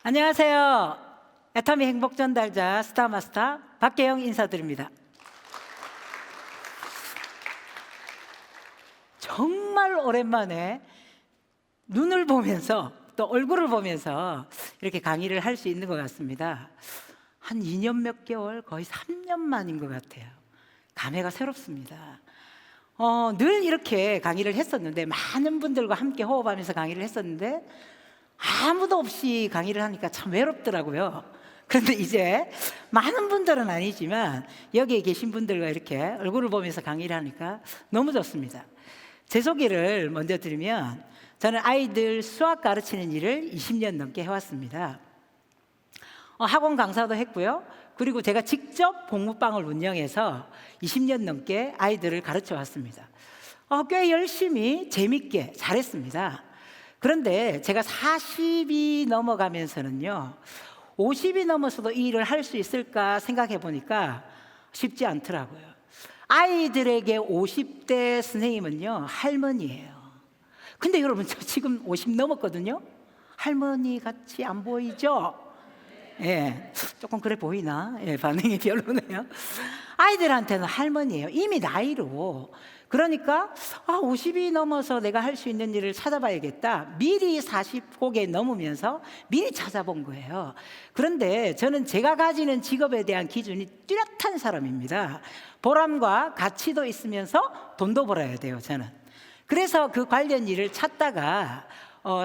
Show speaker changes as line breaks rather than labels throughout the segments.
안녕하세요. 애터미 행복 전달자 스타마스터 박계영 인사드립니다. 정말 오랜만에 눈을 보면서 또 얼굴을 보면서 이렇게 강의를 할 수 있는 것 같습니다. 한 2년 몇 개월, 거의 3년 만인 것 같아요. 감회가 새롭습니다. 늘 이렇게 강의를 했었는데, 많은 분들과 함께 호흡하면서 강의를 했었는데 아무도 없이 강의를 하니까 참 외롭더라고요. 그런데 이제 많은 분들은 아니지만 여기에 계신 분들과 이렇게 얼굴을 보면서 강의를 하니까 너무 좋습니다. 제 소개를 먼저 드리면, 저는 아이들 수학 가르치는 일을 20년 넘게 해왔습니다. 학원 강사도 했고요. 그리고 제가 직접 복무방을 운영해서 20년 넘게 아이들을 가르쳐 왔습니다. 꽤 열심히 재밌게 잘했습니다. 그런데 제가 40이 넘어가면서는요, 50이 넘어서도 이 일을 할 수 있을까 생각해 보니까 쉽지 않더라고요. 아이들에게 50대 선생님은요, 할머니예요. 근데 여러분, 저 지금 50 넘었거든요. 할머니 같이 안 보이죠? 예, 조금 그래 보이나? 예, 반응이 별로네요. 아이들한테는 할머니예요. 이미 나이로. 그러니까 50이 넘어서 내가 할 수 있는 일을 찾아봐야겠다. 미리 40고개 넘으면서 미리 찾아본 거예요. 그런데 저는 제가 가지는 직업에 대한 기준이 뚜렷한 사람입니다. 보람과 가치도 있으면서 돈도 벌어야 돼요, 저는. 그래서 그 관련 일을 찾다가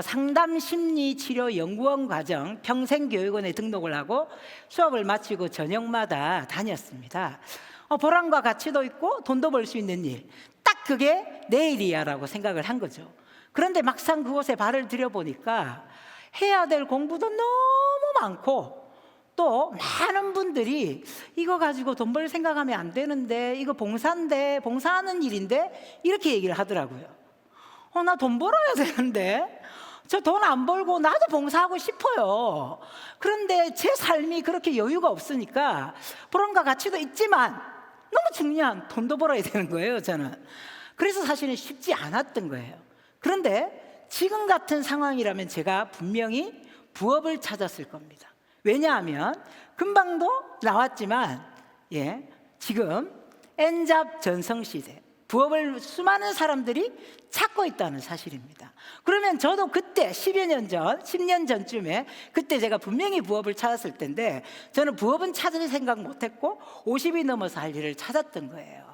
상담심리치료연구원 과정 평생교육원에 등록을 하고 수업을 마치고 저녁마다 다녔습니다. 보람과 가치도 있고 돈도 벌 수 있는 일, 딱 그게 내 일이야 라고 생각을 한 거죠. 그런데 막상 그곳에 발을 들여보니까 해야 될 공부도 너무 많고, 또 많은 분들이 이거 가지고 돈 벌 생각하면 안 되는데, 이거 봉사인데, 봉사하는 일인데, 이렇게 얘기를 하더라고요. 나 돈 벌어야 되는데, 저 돈 안 벌고 나도 봉사하고 싶어요. 그런데 제 삶이 그렇게 여유가 없으니까 보람과 가치도 있지만 너무 중요한 돈도 벌어야 되는 거예요, 저는. 그래서 사실은 쉽지 않았던 거예요. 그런데 지금 같은 상황이라면 제가 분명히 부업을 찾았을 겁니다. 왜냐하면 금방도 나왔지만, 지금 N잡 전성시대, 부업을 수많은 사람들이 찾고 있다는 사실입니다. 그러면 저도 그때 10여 년 전, 10년 전쯤에 그때 제가 분명히 부업을 찾았을 텐데, 저는 부업은 찾을 생각 못했고 50이 넘어서 할 일을 찾았던 거예요.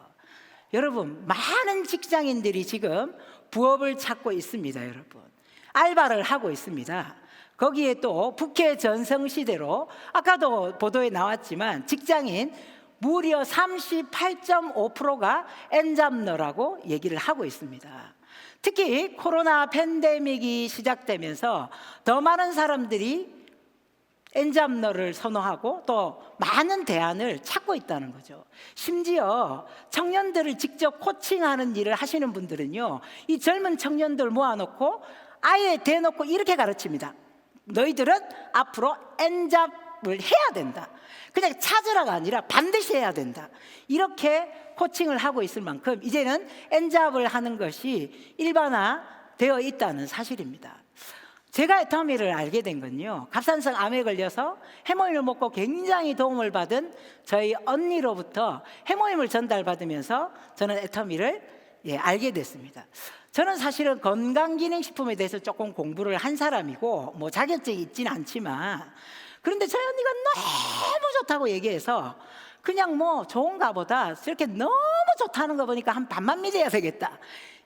여러분, 많은 직장인들이 지금 부업을 찾고 있습니다. 여러분, 알바를 하고 있습니다. 거기에 또 북해 전성시대로 아까도 보도에 나왔지만 직장인 무려 38.5%가 N잡러라고 얘기를 하고 있습니다. 특히 코로나 팬데믹이 시작되면서 더 많은 사람들이 N잡러를 선호하고 또 많은 대안을 찾고 있다는 거죠. 심지어 청년들을 직접 코칭하는 일을 하시는 분들은요, 이 젊은 청년들 모아놓고 아예 대놓고 이렇게 가르칩니다. 너희들은 앞으로 N잡을 해야 된다. 그냥 찾으라가 아니라 반드시 해야 된다. 이렇게 코칭을 하고 있을 만큼 이제는 N잡을 하는 것이 일반화되어 있다는 사실입니다. 제가 애터미를 알게 된 건요, 갑상선 암에 걸려서 해모임을 먹고 굉장히 도움을 받은 저희 언니로부터 해모임을 전달받으면서 저는 애터미를 알게 됐습니다. 저는 사실은 건강기능식품에 대해서 조금 공부를 한 사람이고 뭐 자격증이 있지는 않지만, 그런데 저희 언니가 너무 좋다고 얘기해서 그냥 뭐 좋은가 보다, 저렇게 너무 좋다는 거 보니까 한 반만 믿어야 되겠다,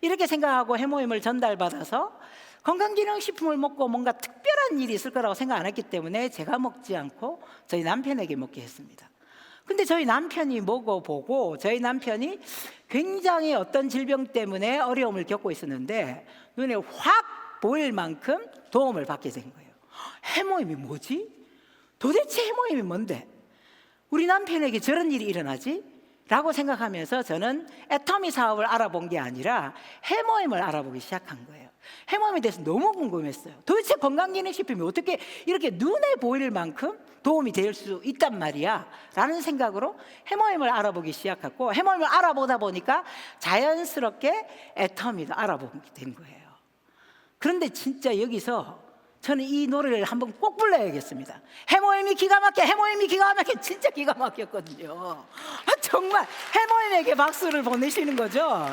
이렇게 생각하고 해모임을 전달받아서 건강기능식품을 먹고 뭔가 특별한 일이 있을 거라고 생각 안 했기 때문에 제가 먹지 않고 저희 남편에게 먹게 했습니다. 근데 저희 남편이 먹어보고, 저희 남편이 굉장히 어떤 질병 때문에 어려움을 겪고 있었는데 눈에 확 보일 만큼 도움을 받게 된 거예요. 해모임이 뭐지? 도대체 해모임이 뭔데? 우리 남편에게 저런 일이 일어나지? 라고 생각하면서 저는 애터미 사업을 알아본 게 아니라 해모임을 알아보기 시작한 거예요. 해모임에 대해서 너무 궁금했어요. 도대체 건강기능식품이 어떻게 이렇게 눈에 보일 만큼 도움이 될 수 있단 말이야 라는 생각으로 해모임을 알아보기 시작했고, 해모임을 알아보다 보니까 자연스럽게 애터미도 알아보게 된 거예요. 그런데 진짜 여기서 저는 이 노래를 한번 꼭 불러야겠습니다. 해모임이 기가 막혀, 해모임이 기가 막혀. 진짜 기가 막혔거든요. 정말 해모임에게 박수를 보내시는 거죠.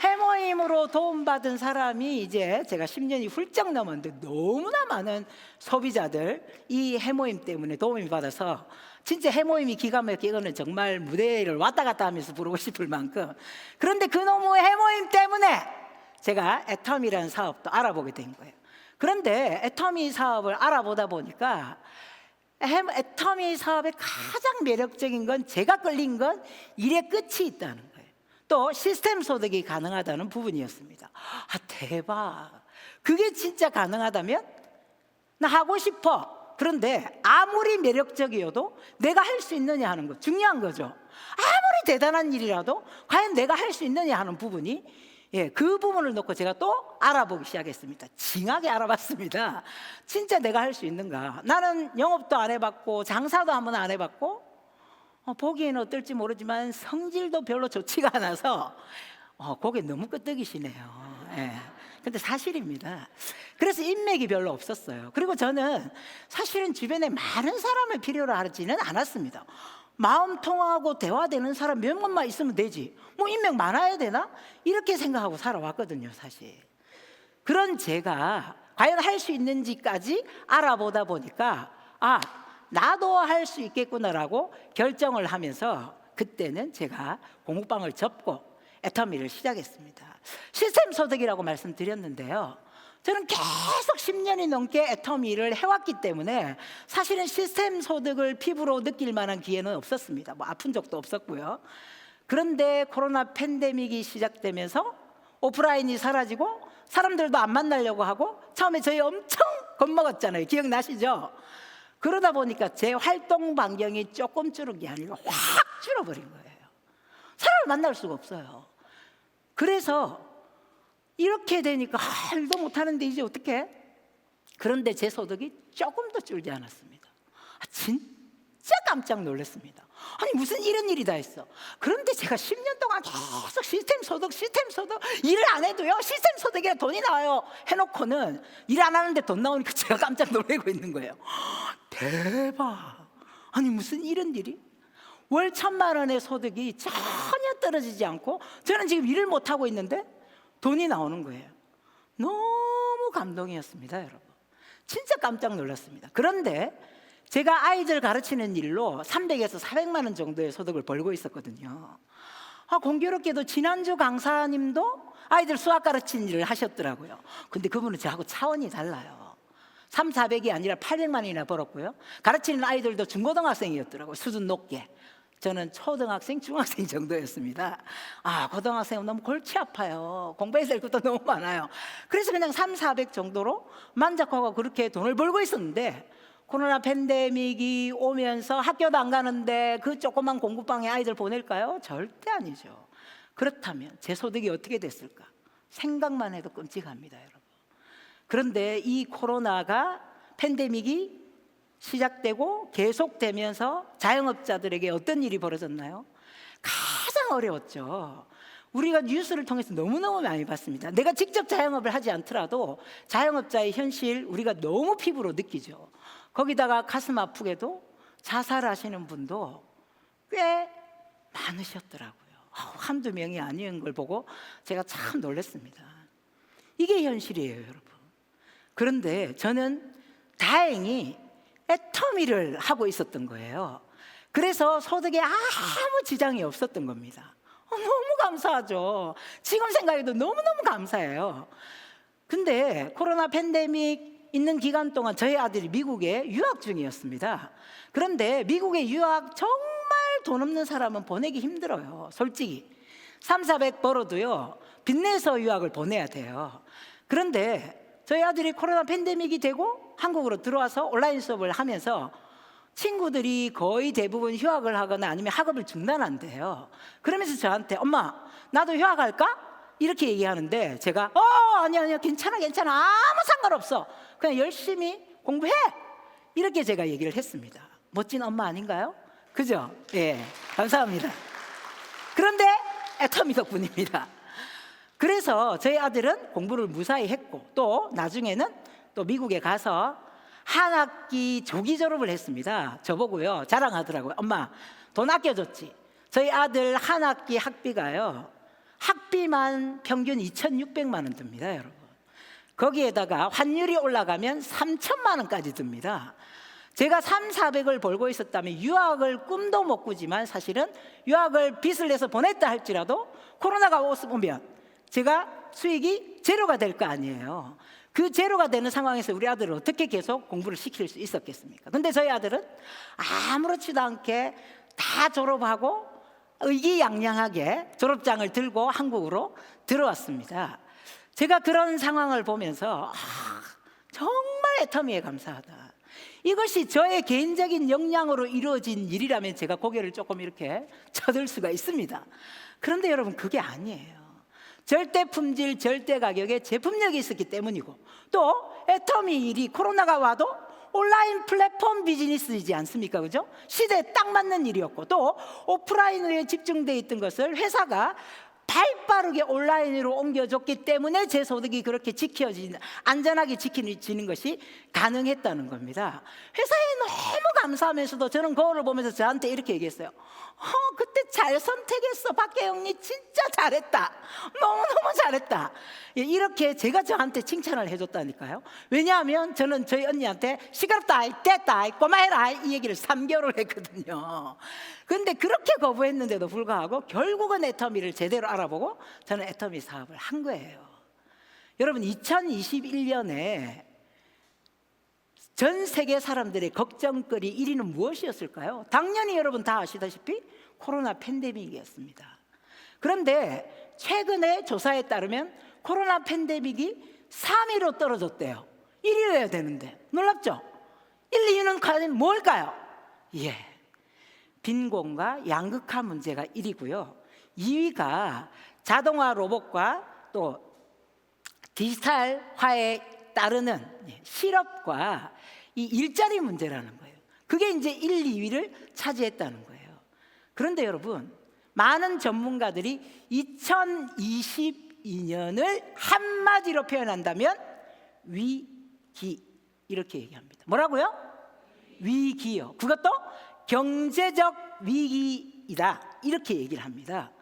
해모임으로 도움받은 사람이 이제 제가 10년이 훌쩍 넘었는데 너무나 많은 소비자들 이 해모임 때문에 도움이 받아서 진짜 해모임이 기가 막혀. 이거는 정말 무대를 왔다 갔다 하면서 부르고 싶을 만큼. 그런데 그놈의 해모임 때문에 제가 애텀이라는 사업도 알아보게 된 거예요. 그런데 애터미 사업을 알아보다 보니까 애터미 사업의 가장 매력적인 건, 제가 끌린 건 일의 끝이 있다는 거예요. 또 시스템 소득이 가능하다는 부분이었습니다. 대박. 그게 진짜 가능하다면 나 하고 싶어. 그런데 아무리 매력적이어도 내가 할 수 있느냐 하는 거 중요한 거죠. 아무리 대단한 일이라도 과연 내가 할 수 있느냐 하는 부분이, 그 부분을 놓고 제가 또 알아보기 시작했습니다. 징하게 알아봤습니다. 진짜 내가 할 수 있는가. 나는 영업도 안 해봤고 장사도 한번 안 해봤고 보기에는 어떨지 모르지만 성질도 별로 좋지가 않아서 그게 너무 끄떡이시네요. 근데 사실입니다. 그래서 인맥이 별로 없었어요. 그리고 저는 사실은 주변에 많은 사람을 필요로 하지는 않았습니다. 마음 통하고 대화되는 사람 몇 명만 있으면 되지, 뭐 인맥 많아야 되나? 이렇게 생각하고 살아왔거든요, 사실. 그런 제가 과연 할 수 있는지까지 알아보다 보니까 나도 할 수 있겠구나라고 결정을 하면서 그때는 제가 공부방을 접고 애터미를 시작했습니다. 시스템 소득이라고 말씀드렸는데요, 저는 계속 10년이 넘게 애터미를 해왔기 때문에 사실은 시스템 소득을 피부로 느낄 만한 기회는 없었습니다. 뭐 아픈 적도 없었고요. 그런데 코로나 팬데믹이 시작되면서 오프라인이 사라지고 사람들도 안 만나려고 하고 처음에 저희 엄청 겁먹었잖아요. 기억나시죠? 그러다 보니까 제 활동 반경이 조금 줄은 게 아니라 확 줄어버린 거예요. 사람을 만날 수가 없어요. 그래서 이렇게 되니까 일도 못하는데 이제 어떡해? 그런데 제 소득이 조금 더 줄지 않았습니다. 진짜 깜짝 놀랐습니다. 아니 무슨 이런 일이 다 있어. 그런데 제가 10년 동안 계속 시스템 소득 일을 안 해도요 시스템 소득에 돈이 나와요 해놓고는 일 안 하는데 돈 나오니까 제가 깜짝 놀라고 있는 거예요. 대박. 아니 무슨 이런 일이? 월 1,000만 원의 소득이 전혀 떨어지지 않고 저는 지금 일을 못하고 있는데 돈이 나오는 거예요. 너무 감동이었습니다, 여러분. 진짜 깜짝 놀랐습니다. 그런데 제가 아이들 가르치는 일로 300에서 400만 원 정도의 소득을 벌고 있었거든요. 공교롭게도 지난주 강사님도 아이들 수학 가르치는 일을 하셨더라고요. 근데 그분은 저하고 차원이 달라요. 300, 400이 아니라 800만 원이나 벌었고요. 가르치는 아이들도 중고등학생이었더라고요. 수준 높게. 저는 초등학생, 중학생 정도였습니다. 고등학생은 너무 골치 아파요. 공부해야 될 것도 너무 많아요. 그래서 그냥 300, 400 정도로 만족하고 그렇게 돈을 벌고 있었는데 코로나 팬데믹이 오면서 학교도 안 가는데 그 조그만 공부방에 아이들 보낼까요? 절대 아니죠. 그렇다면 제 소득이 어떻게 됐을까? 생각만 해도 끔찍합니다, 여러분. 그런데 이 코로나가 팬데믹이 시작되고 계속되면서 자영업자들에게 어떤 일이 벌어졌나요? 가장 어려웠죠. 우리가 뉴스를 통해서 너무너무 많이 봤습니다. 내가 직접 자영업을 하지 않더라도 자영업자의 현실 우리가 너무 피부로 느끼죠. 거기다가 가슴 아프게도 자살하시는 분도 꽤 많으셨더라고요. 한두 명이 아닌 걸 보고 제가 참 놀랐습니다. 이게 현실이에요, 여러분. 그런데 저는 다행히 애터미를 하고 있었던 거예요. 그래서 소득에 아무 지장이 없었던 겁니다. 너무 감사하죠. 지금 생각해도 너무너무 감사해요. 근데 코로나 팬데믹 있는 기간 동안 저희 아들이 미국에 유학 중이었습니다. 그런데 미국에 유학 정말 돈 없는 사람은 보내기 힘들어요. 솔직히 300, 400 벌어도요 빚내서 유학을 보내야 돼요. 그런데 저희 아들이 코로나 팬데믹이 되고 한국으로 들어와서 온라인 수업을 하면서 친구들이 거의 대부분 휴학을 하거나 아니면 학업을 중단한대요. 그러면서 저한테 엄마 나도 휴학할까? 이렇게 얘기하는데 제가 아니야 괜찮아 아무 상관없어 그냥 열심히 공부해 이렇게 제가 얘기를 했습니다. 멋진 엄마 아닌가요? 그죠? 예, 감사합니다. 그런데 애터미 덕분입니다. 그래서 저희 아들은 공부를 무사히 했고 또 나중에는 또 미국에 가서 한 학기 조기 졸업을 했습니다. 저보고요 자랑하더라고요. 엄마 돈 아껴줬지? 저희 아들 한 학기 학비가요, 학비만 평균 2,600만 원 듭니다, 여러분. 거기에다가 환율이 올라가면 3천만 원까지 듭니다. 제가 3,400을 벌고 있었다면 유학을 꿈도 못 꾸지만 사실은 유학을 빚을 내서 보냈다 할지라도 코로나가 오면 제가 수익이 제로가 될 거 아니에요. 그 제로가 되는 상황에서 우리 아들을 어떻게 계속 공부를 시킬 수 있었겠습니까? 근데 저희 아들은 아무렇지도 않게 다 졸업하고 의기양양하게 졸업장을 들고 한국으로 들어왔습니다. 제가 그런 상황을 보면서 정말 애터미에 감사하다. 이것이 저의 개인적인 역량으로 이루어진 일이라면 제가 고개를 조금 이렇게 쳐들 수가 있습니다. 그런데 여러분 그게 아니에요. 절대 품질, 절대 가격에 제품력이 있었기 때문이고, 또 애터미 일이 코로나가 와도 온라인 플랫폼 비즈니스이지 않습니까? 그죠? 시대에 딱 맞는 일이었고, 또 오프라인에 집중되어 있던 것을 회사가 발빠르게 온라인으로 옮겨줬기 때문에 제 소득이 그렇게 안전하게 지켜지는 것이 가능했다는 겁니다. 회사에 너무 감사하면서도 저는 거울을 보면서 저한테 이렇게 얘기했어요. 그때 잘 선택했어. 박혜영이 진짜 잘했다. 너무너무 잘했다. 이렇게 제가 저한테 칭찬을 해줬다니까요. 왜냐하면 저는 저희 언니한테 시끄럽다, 됐다, 꼬마해라 이 얘기를 3개월을 했거든요. 그런데 그렇게 거부했는데도 불구하고 결국은 애터미를 제대로 알아보고 저는 애터미 사업을 한 거예요. 여러분 2021년에 전 세계 사람들의 걱정거리 1위는 무엇이었을까요? 당연히 여러분 다 아시다시피 코로나 팬데믹이었습니다. 그런데 최근에 조사에 따르면 코로나 팬데믹이 3위로 떨어졌대요. 1위여야 되는데 놀랍죠? 1, 2위는 과연 뭘까요? 빈곤과 양극화 문제가 1위고요. 2위가 자동화 로봇과 또 디지털화에 따르는 실업과 이 일자리 문제라는 거예요. 그게 이제 1, 2위를 차지했다는 거예요. 그런데 여러분, 많은 전문가들이 2022년을 한마디로 표현한다면 위기 이렇게 얘기합니다. 뭐라고요? 위기요. 그것도 경제적 위기이다 이렇게 얘기를 합니다.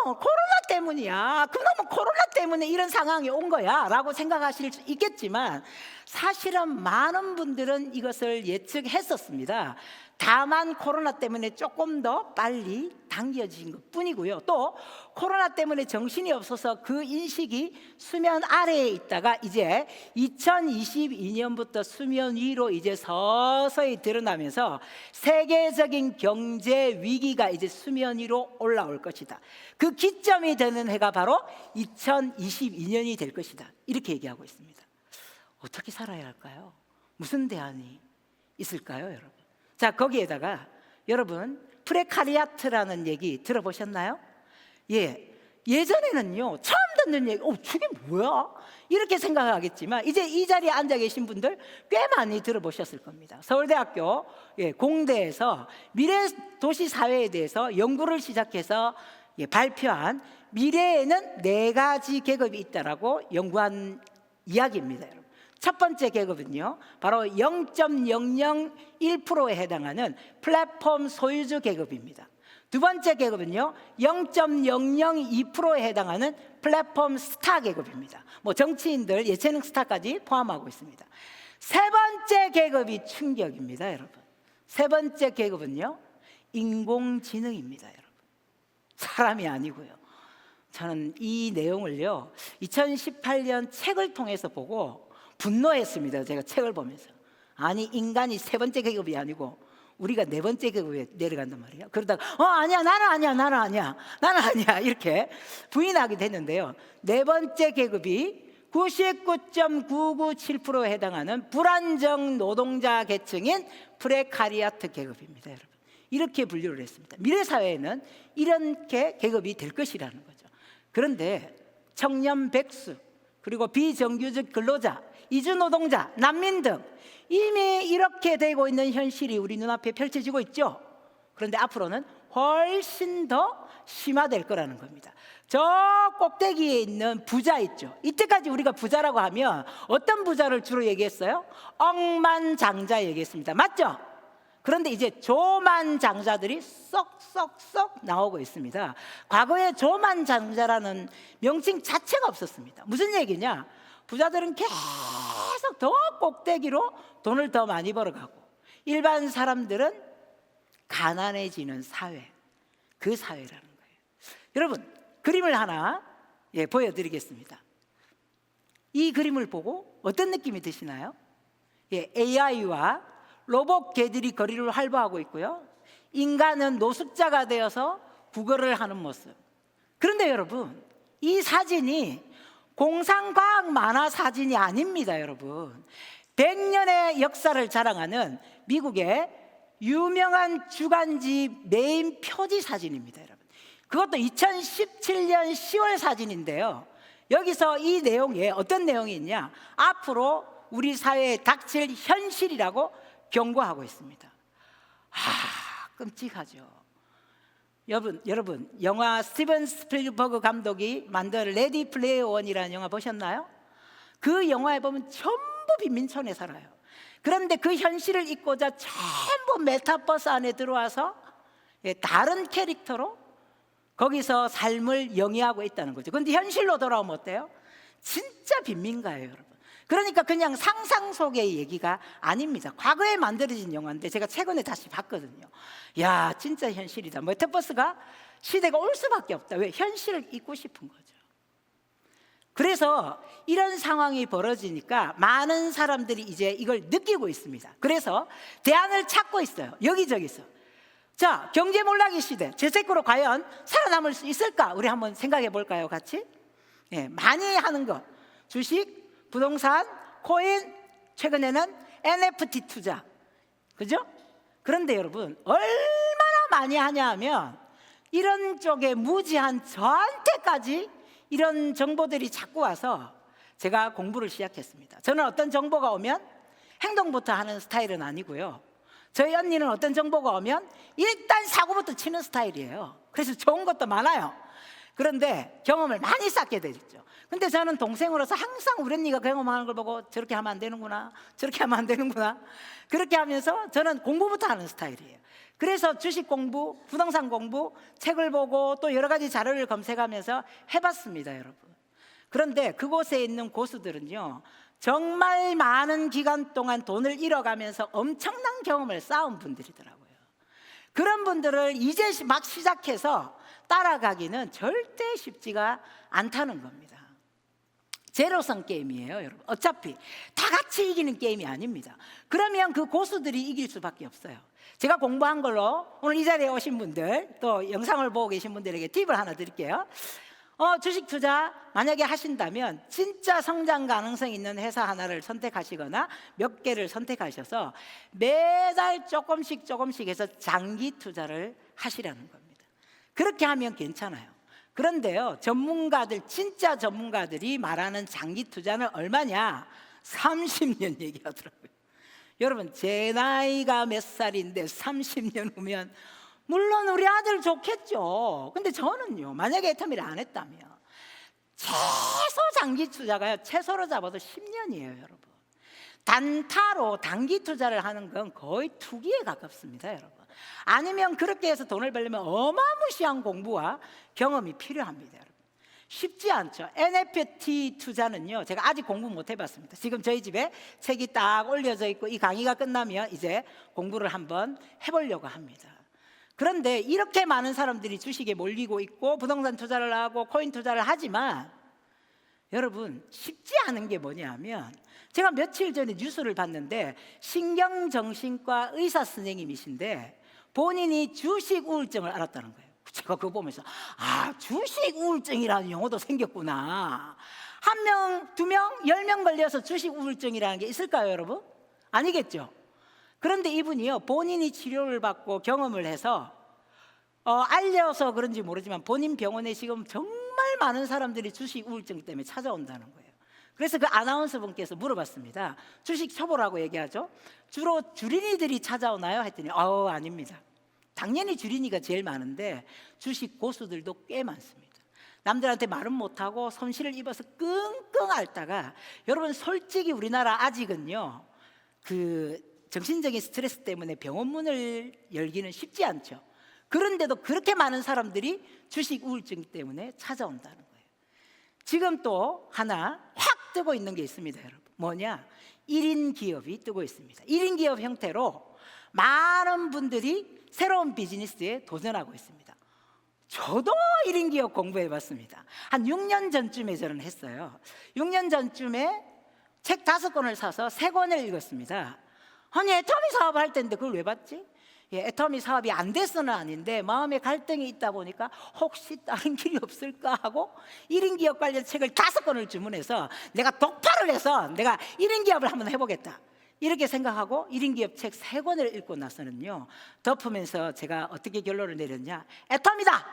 코로나 때문이야. 그놈은 코로나 때문에 이런 상황이 온 거야 라고 생각하실 수 있겠지만 사실은 많은 분들은 이것을 예측했었습니다. 다만 코로나 때문에 조금 더 빨리 당겨진 것 뿐이고요. 또 코로나 때문에 정신이 없어서 그 인식이 수면 아래에 있다가 이제 2022년부터 수면 위로 이제 서서히 드러나면서 세계적인 경제 위기가 이제 수면 위로 올라올 것이다. 그 기점이 되는 해가 바로 2022년이 될 것이다. 이렇게 얘기하고 있습니다. 어떻게 살아야 할까요? 무슨 대안이 있을까요, 여러분? 자, 거기에다가 여러분 프레카리아트라는 얘기 들어보셨나요? 예전에는요 처음 듣는 얘기, 저게 뭐야? 이렇게 생각하겠지만 이제 이 자리에 앉아 계신 분들 꽤 많이 들어보셨을 겁니다. 서울대학교 공대에서 미래도시사회에 대해서 연구를 시작해서 발표한 미래에는 4가지 계급이 있다라고 연구한 이야기입니다. 여러분. 첫 번째 계급은요 바로 0.001%에 해당하는 플랫폼 소유주 계급입니다. 두 번째 계급은요 0.002%에 해당하는 플랫폼 스타 계급입니다. 뭐 정치인들, 예체능 스타까지 포함하고 있습니다. 세 번째 계급이 충격입니다, 여러분. 세 번째 계급은요 인공지능입니다, 여러분. 사람이 아니고요. 저는 이 내용을요 2018년 책을 통해서 보고 분노했습니다. 제가 책을 보면서. 아니, 인간이 세 번째 계급이 아니고 우리가 4번째 계급에 내려간단 말이에요. 그러다가 아니야, 나는 아니야 이렇게 부인하게 됐는데요. 4번째 계급이 99.997%에 해당하는 불안정 노동자 계층인 프레카리아트 계급입니다, 여러분. 이렇게 분류를 했습니다. 미래사회에는 이렇게 계급이 될 것이라는 거죠. 그런데 청년 백수, 그리고 비정규직 근로자, 이주노동자, 난민 등 이미 이렇게 되고 있는 현실이 우리 눈앞에 펼쳐지고 있죠. 그런데 앞으로는 훨씬 더 심화될 거라는 겁니다. 저 꼭대기에 있는 부자 있죠. 이때까지 우리가 부자라고 하면 어떤 부자를 주로 얘기했어요? 억만장자 얘기했습니다. 맞죠? 그런데 이제 조만장자들이 쏙쏙쏙 나오고 있습니다. 과거에 조만장자라는 명칭 자체가 없었습니다. 무슨 얘기냐? 부자들은 계속 더 꼭대기로 돈을 더 많이 벌어가고 일반 사람들은 가난해지는 사회, 그 사회라는 거예요. 여러분, 그림을 하나 보여드리겠습니다. 이 그림을 보고 어떤 느낌이 드시나요? AI와 로봇 개들이 거리를 활보하고 있고요. 인간은 노숙자가 되어서 구걸을 하는 모습. 그런데 여러분, 이 사진이 공상과학 만화 사진이 아닙니다, 여러분. 100년의 역사를 자랑하는 미국의 유명한 주간지 메인 표지 사진입니다, 여러분. 그것도 2017년 10월 사진인데요. 여기서 이 내용에 어떤 내용이 있냐? 앞으로 우리 사회에 닥칠 현실이라고 경고하고 있습니다. 끔찍하죠. 여러분, 영화 스티븐 스필버그 감독이 만든 레디 플레이어 원이라는 영화 보셨나요? 그 영화에 보면 전부 빈민촌에 살아요. 그런데 그 현실을 잊고자 전부 메타버스 안에 들어와서 다른 캐릭터로 거기서 삶을 영위하고 있다는 거죠. 그런데 현실로 돌아오면 어때요? 진짜 빈민가예요, 여러분. 그러니까 그냥 상상 속의 얘기가 아닙니다. 과거에 만들어진 영화인데 제가 최근에 다시 봤거든요. 야, 진짜 현실이다. 메타버스가 시대가 올 수밖에 없다. 왜? 현실을 잊고 싶은 거죠. 그래서 이런 상황이 벌어지니까 많은 사람들이 이제 이걸 느끼고 있습니다. 그래서 대안을 찾고 있어요. 여기저기서. 자, 경제 몰락의 시대, 재테크로 과연 살아남을 수 있을까? 우리 한번 생각해 볼까요, 같이? 많이 하는 거, 주식, 부동산, 코인, 최근에는 NFT 투자, 그죠? 그런데 여러분, 얼마나 많이 하냐 하면 이런 쪽에 무지한 저한테까지 이런 정보들이 자꾸 와서 제가 공부를 시작했습니다. 저는 어떤 정보가 오면 행동부터 하는 스타일은 아니고요. 저희 언니는 어떤 정보가 오면 일단 사고부터 치는 스타일이에요. 그래서 좋은 것도 많아요. 그런데 경험을 많이 쌓게 되죠. 근데 저는 동생으로서 항상 우리 언니가 경험하는 걸 보고 저렇게 하면 안 되는구나, 저렇게 하면 안 되는구나, 그렇게 하면서 저는 공부부터 하는 스타일이에요. 그래서 주식 공부, 부동산 공부, 책을 보고 또 여러 가지 자료를 검색하면서 해봤습니다, 여러분. 그런데 그곳에 있는 고수들은요, 정말 많은 기간 동안 돈을 잃어가면서 엄청난 경험을 쌓은 분들이더라고요. 그런 분들을 이제 막 시작해서 따라가기는 절대 쉽지가 않다는 겁니다. 제로섬 게임이에요, 여러분. 어차피 다 같이 이기는 게임이 아닙니다. 그러면 그 고수들이 이길 수밖에 없어요. 제가 공부한 걸로 오늘 이 자리에 오신 분들, 또 영상을 보고 계신 분들에게 팁을 하나 드릴게요. 주식 투자 만약에 하신다면 진짜 성장 가능성 있는 회사 하나를 선택하시거나 몇 개를 선택하셔서 매달 조금씩 해서 장기 투자를 하시라는 겁니다. 그렇게 하면 괜찮아요. 그런데요, 전문가들, 진짜 전문가들이 말하는 장기 투자는 얼마냐? 30년 얘기하더라고요. 여러분, 제 나이가 몇 살인데 30년 후면 물론 우리 아들 좋겠죠. 근데 저는요, 만약에 애터미를 안 했다면 최소 장기 투자가요, 최소로 잡아도 10년이에요, 여러분. 단타로 단기 투자를 하는 건 거의 투기에 가깝습니다, 여러분. 아니면 그렇게 해서 돈을 벌려면 어마무시한 공부와 경험이 필요합니다, 여러분. 쉽지 않죠. NFT 투자는요, 제가 아직 공부 못 해봤습니다. 지금 저희 집에 책이 딱 올려져 있고 이 강의가 끝나면 이제 공부를 한번 해보려고 합니다. 그런데 이렇게 많은 사람들이 주식에 몰리고 있고 부동산 투자를 하고 코인 투자를 하지만 여러분, 쉽지 않은 게 뭐냐면, 제가 며칠 전에 뉴스를 봤는데 신경정신과 의사 선생님이신데 본인이 주식 우울증을 앓았다는 거예요. 제가 그거 보면서 주식 우울증이라는 용어도 생겼구나. 1명, 2명, 10명 걸려서 주식 우울증이라는 게 있을까요, 여러분? 아니겠죠. 그런데 이분이요, 본인이 치료를 받고 경험을 해서 알려서 그런지 모르지만 본인 병원에 지금 정말 많은 사람들이 주식 우울증 때문에 찾아온다는 거예요. 그래서 그 아나운서 분께서 물어봤습니다. 주식 초보라고 얘기하죠. 주로 주린이들이 찾아오나요? 했더니 아닙니다. 당연히 주린이가 제일 많은데 주식 고수들도 꽤 많습니다. 남들한테 말은 못하고 손실을 입어서 끙끙 앓다가, 여러분 솔직히 우리나라 아직은요 그 정신적인 스트레스 때문에 병원 문을 열기는 쉽지 않죠. 그런데도 그렇게 많은 사람들이 주식 우울증 때문에 찾아온다는 거예요. 지금 또 하나 확 뜨고 있는 게 있습니다, 여러분. 뭐냐? 1인 기업이 뜨고 있습니다. 1인 기업 형태로 많은 분들이 새로운 비즈니스에 도전하고 있습니다. 저도 1인 기업 공부해 봤습니다. 한 6년 전쯤에 저는 했어요. 6년 전쯤에 책 5권을 사서 3권을 읽었습니다. 아니, 애터미 사업을 할 텐데 그걸 왜 봤지? 애터미 사업이 안 돼서는 아닌데 마음에 갈등이 있다 보니까 혹시 다른 길이 없을까 하고 1인 기업 관련 책을 5권을 주문해서 내가 독파를 해서 내가 1인 기업을 한번 해보겠다, 이렇게 생각하고 1인 기업 책 3권을 읽고 나서는요, 덮으면서 제가 어떻게 결론을 내렸냐? 애터미다!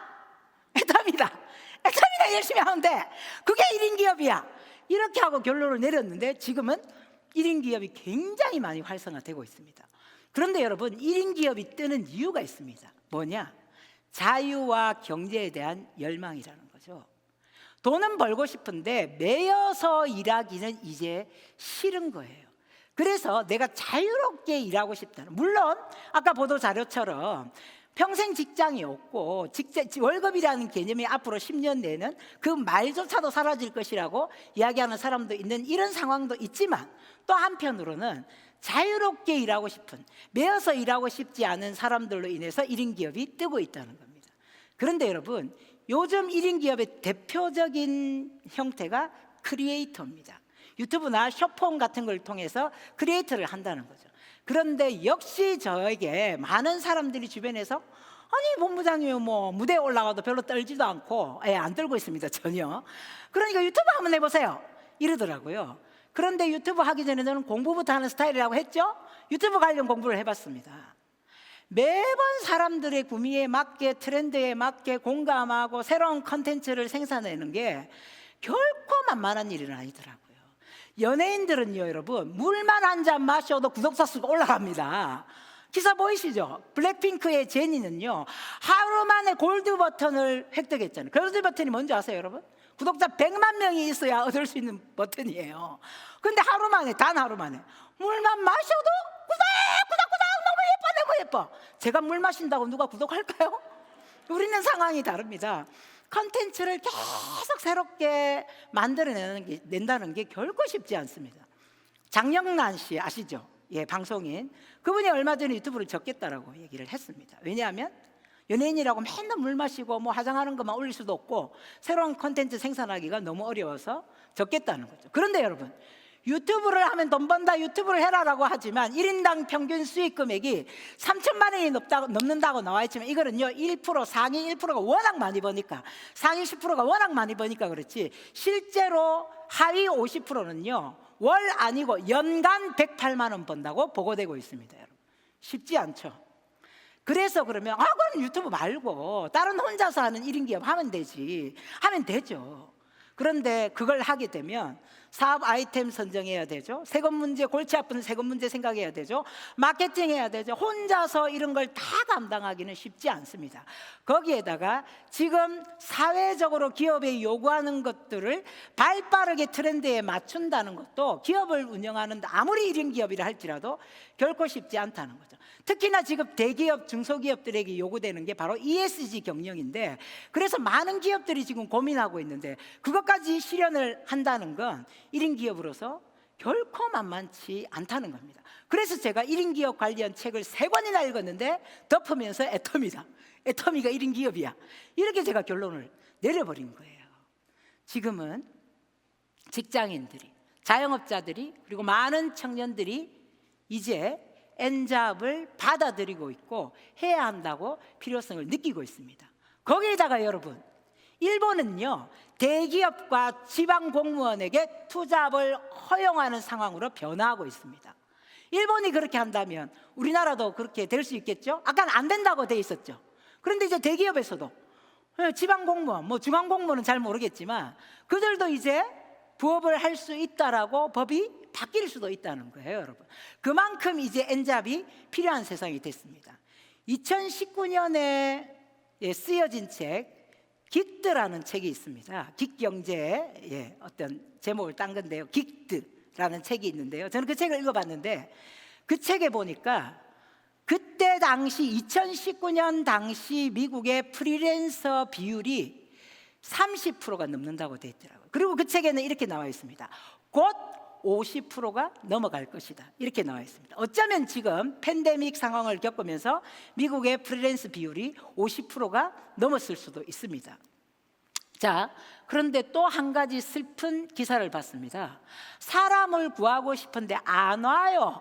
열심히 하면 돼! 그게 1인 기업이야! 이렇게 하고 결론을 내렸는데, 지금은 1인 기업이 굉장히 많이 활성화되고 있습니다. 그런데 여러분, 1인 기업이 뜨는 이유가 있습니다. 뭐냐? 자유와 경제에 대한 열망이라는 거죠. 돈은 벌고 싶은데 매여서 일하기는 이제 싫은 거예요. 그래서 내가 자유롭게 일하고 싶다는, 물론 아까 보도 자료처럼 평생 직장이 없고 월급이라는 개념이 앞으로 10년 내는 그 말조차도 사라질 것이라고 이야기하는 사람도 있는 이런 상황도 있지만, 또 한편으로는 자유롭게 일하고 싶은, 매여서 일하고 싶지 않은 사람들로 인해서 1인 기업이 뜨고 있다는 겁니다. 그런데 여러분, 요즘 1인 기업의 대표적인 형태가 크리에이터입니다. 유튜브나 숏폼 같은 걸 통해서 크리에이터를 한다는 거죠. 그런데 역시 저에게 많은 사람들이 주변에서, 아니 본부장님 뭐 무대에 올라가도 별로 떨지도 않고, 안 떨고 있습니다, 전혀. 그러니까 유튜브 한번 해보세요, 이러더라고요. 그런데 유튜브 하기 전에 저는 공부부터 하는 스타일이라고 했죠. 유튜브 관련 공부를 해봤습니다. 매번 사람들의 구미에 맞게, 트렌드에 맞게 공감하고 새로운 컨텐츠를 생산하는 게 결코 만만한 일은 아니더라고요. 연예인들은요, 여러분, 물만 한 잔 마셔도 구독자 수가 올라갑니다. 기사 보이시죠? 블랙핑크의 제니는요, 하루 만에 골드 버튼을 획득했잖아요. 골드 버튼이 뭔지 아세요, 여러분? 구독자 100만 명이 있어야 얻을 수 있는 버튼이에요. 근데 하루 만에, 단 하루 만에 물만 마셔도 너무 예뻐. 제가 물 마신다고 누가 구독할까요? 우리는 상황이 다릅니다. 컨텐츠를 계속 새롭게 만들어낸다는 게 결코 쉽지 않습니다. 장영란 씨 아시죠? 방송인. 그분이 얼마 전에 유튜브를 접겠다라고 얘기를 했습니다. 왜냐하면 연예인이라고 맨날 물 마시고 뭐 화장하는 것만 올릴 수도 없고 새로운 컨텐츠 생산하기가 너무 어려워서 접겠다는 거죠. 그런데 여러분, 유튜브를 하면 돈 번다, 유튜브를 해라라고 하지만 1인당 평균 수익 금액이 3천만 원이 넘는다고 나와 있지만, 이거는요 1%, 상위 1%가 워낙 많이 버니까, 상위 10%가 워낙 많이 버니까 그렇지, 실제로 하위 50%는요 월 아니고 연간 108만 원 번다고 보고되고 있습니다. 여러분, 쉽지 않죠. 그래서 그러면 그럼 유튜브 말고 다른 혼자서 하는 1인 기업 하면 되죠. 그런데 그걸 하게 되면 사업 아이템 선정해야 되죠. 세금 문제, 골치 아픈 세금 문제 생각해야 되죠. 마케팅 해야 되죠. 혼자서 이런 걸 다 감당하기는 쉽지 않습니다. 거기에다가 지금 사회적으로 기업에 요구하는 것들을 발빠르게 트렌드에 맞춘다는 것도 기업을 운영하는 아무리 1인 기업이라 할지라도 결코 쉽지 않다는 거죠. 특히나 지금 대기업, 중소기업들에게 요구되는 게 바로 ESG 경영인데, 그래서 많은 기업들이 지금 고민하고 있는데, 그것까지 실현을 한다는 건 1인 기업으로서 결코 만만치 않다는 겁니다. 그래서 제가 1인 기업 관련 책을 3권이나 읽었는데 덮으면서 애터미가 1인 기업이야, 이렇게 제가 결론을 내려버린 거예요. 지금은 직장인들이, 자영업자들이, 그리고 많은 청년들이 이제 N잡을 받아들이고 있고 해야 한다고 필요성을 느끼고 있습니다. 거기에다가 여러분, 일본은요 대기업과 지방 공무원에게 투잡을 허용하는 상황으로 변화하고 있습니다. 일본이 그렇게 한다면 우리나라도 그렇게 될 수 있겠죠? 아까는 안 된다고 돼 있었죠. 그런데 이제 대기업에서도 지방 공무원, 뭐 중앙 공무원은 잘 모르겠지만 그들도 이제 부업을 할 수 있다라고 법이 바뀔 수도 있다는 거예요, 여러분. 그만큼 이제 N잡이 필요한 세상이 됐습니다. 2019년에 쓰여진 책 긱드라는 책이 있습니다. 긱경제의 어떤 제목을 딴 건데요. 긱드라는 책이 있는데요. 저는 그 책을 읽어봤는데 그 책에 보니까 그때 당시 2019년 당시 미국의 프리랜서 비율이 30%가 넘는다고 되어 있더라고요. 그리고 그 책에는 이렇게 나와 있습니다. 곧 50%가 넘어갈 것이다. 이렇게 나와 있습니다. 어쩌면 지금 팬데믹 상황을 겪으면서 미국의 프리랜서 비율이 50%가 넘었을 수도 있습니다. 자, 그런데 또 한 가지 슬픈 기사를 봤습니다. 사람을 구하고 싶은데 안 와요.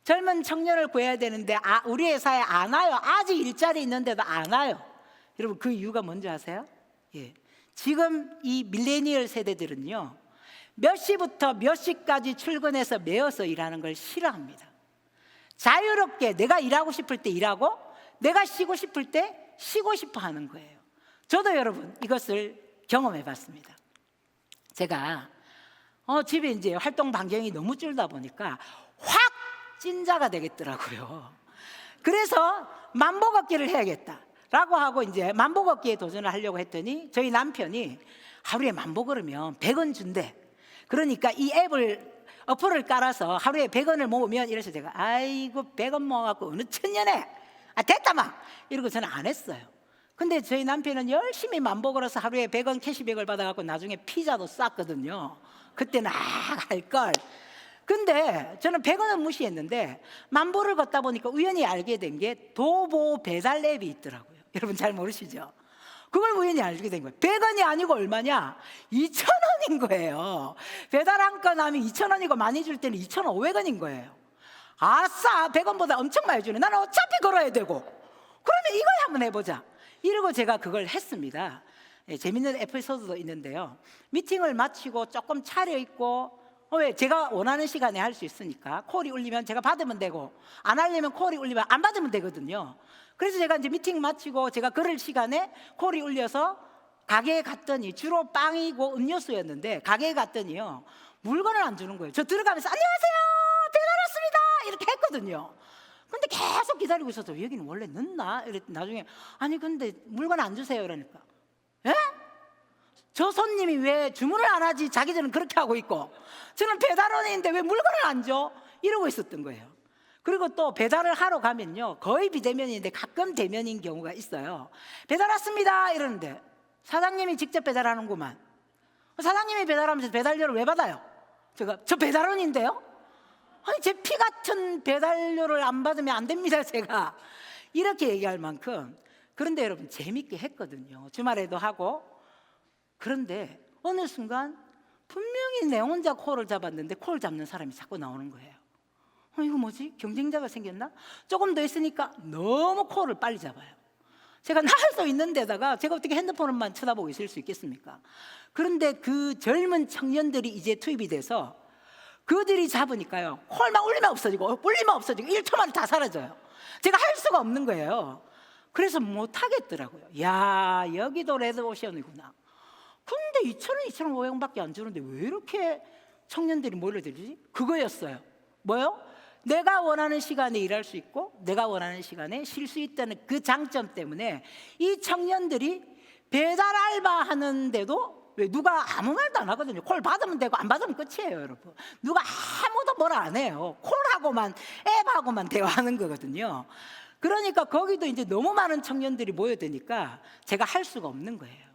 젊은 청년을 구해야 되는데 우리 회사에 안 와요. 아직 일자리 있는데도 안 와요. 여러분, 그 이유가 뭔지 아세요? 지금 이 밀레니얼 세대들은요, 몇 시부터 몇 시까지 출근해서 매어서 일하는 걸 싫어합니다. 자유롭게 내가 일하고 싶을 때 일하고 내가 쉬고 싶을 때 쉬고 싶어 하는 거예요. 저도 여러분 이것을 경험해 봤습니다. 제가 집에 이제 활동 반경이 너무 줄다 보니까 확 찐자가 되겠더라고요. 그래서 만보 걷기를 해야겠다라고 하고 이제 만보 걷기에 도전을 하려고 했더니 저희 남편이 하루에 만보 걸으면 100원 준대. 그러니까 이 어플을 깔아서 하루에 100원을 모으면, 이래서 제가 아이고 100원 모아갖고 어느 천년에 됐다 막 이러고 저는 안 했어요. 근데 저희 남편은 열심히 만보 걸어서 하루에 100원 캐시백을 받아갖고 나중에 피자도 쌌거든요. 그때는 할걸. 근데 저는 100원은 무시했는데 만보를 걷다 보니까 우연히 알게 된 게 도보 배달 앱이 있더라고요. 여러분 잘 모르시죠? 그걸 우연히 알게 된 거예요. 100원이 아니고 얼마냐? 2,000원인 거예요. 배달 한 건 하면 2,000원이고 많이 줄 때는 2,500원인 거예요. 아싸, 100원보다 엄청 많이 주네. 나는 어차피 걸어야 되고. 그러면 이걸 한번 해보자. 이러고 제가 그걸 했습니다. 재밌는 에피소드도 있는데요. 미팅을 마치고 조금 차려입고, 왜? 제가 원하는 시간에 할 수 있으니까 콜이 울리면 제가 받으면 되고, 안 하려면 콜이 울리면 안 받으면 되거든요. 그래서 제가 이제 미팅 마치고 제가 걸을 시간에 콜이 울려서 가게에 갔더니, 주로 빵이고 음료수였는데 가게에 갔더니요, 물건을 안 주는 거예요. 저 들어가면서 안녕하세요, 배달 왔습니다 이렇게 했거든요. 근데 계속 기다리고 있어서 여기는 원래 늦나? 이랬더니 나중에 아니 근데 물건 안 주세요 이러니까, 예? 저 손님이 왜 주문을 안 하지? 자기들은 그렇게 하고 있고 저는 배달원인데 왜 물건을 안 줘? 이러고 있었던 거예요. 그리고 또 배달을 하러 가면요, 거의 비대면인데 가끔 대면인 경우가 있어요. 배달 왔습니다 이러는데 사장님이 직접 배달하는구만. 사장님이 배달하면서 배달료를 왜 받아요? 저 배달원인데요? 아니 제 피 같은 배달료를 안 받으면 안 됩니다 제가. 이렇게 얘기할 만큼. 그런데 여러분 재밌게 했거든요. 주말에도 하고. 그런데 어느 순간 분명히 내 혼자 콜을 잡았는데 콜 잡는 사람이 자꾸 나오는 거예요. 이거 뭐지? 경쟁자가 생겼나? 조금 더 있으니까 너무 콜을 빨리 잡아요. 제가 나갈 수 있는 데다가 제가 어떻게 핸드폰만 쳐다보고 있을 수 있겠습니까? 그런데 그 젊은 청년들이 이제 투입이 돼서 그들이 잡으니까요, 콜만 울리면 없어지고 울리면 없어지고 1초 만에 다 사라져요. 제가 할 수가 없는 거예요. 그래서 못 하겠더라고요. 야, 여기도 레드오션이구나. 근데 2,000원, 2,500원밖에 안 주는데 왜 이렇게 청년들이 몰려들지? 그거였어요. 뭐요? 내가 원하는 시간에 일할 수 있고 내가 원하는 시간에 쉴 수 있다는 그 장점 때문에 이 청년들이 배달 알바 하는데도 왜 누가 아무 말도 안 하거든요. 콜 받으면 되고 안 받으면 끝이에요, 여러분. 누가 아무도 뭐라 안 해요. 콜하고만 앱하고만 대화하는 거거든요. 그러니까 거기도 이제 너무 많은 청년들이 모여드니까 제가 할 수가 없는 거예요.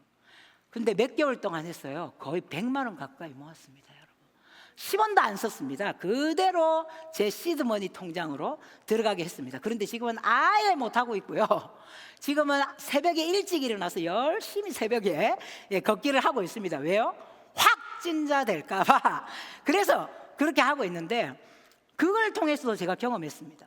근데 몇 개월 동안 했어요. 거의 100만 원 가까이 모았습니다, 여러분. 10원도 안 썼습니다. 그대로 제 시드머니 통장으로 들어가게 했습니다. 그런데 지금은 아예 못하고 있고요. 지금은 새벽에 일찍 일어나서 열심히 새벽에 걷기를 하고 있습니다. 왜요? 확 찐자 될까 봐. 그래서 그렇게 하고 있는데 그걸 통해서도 제가 경험했습니다.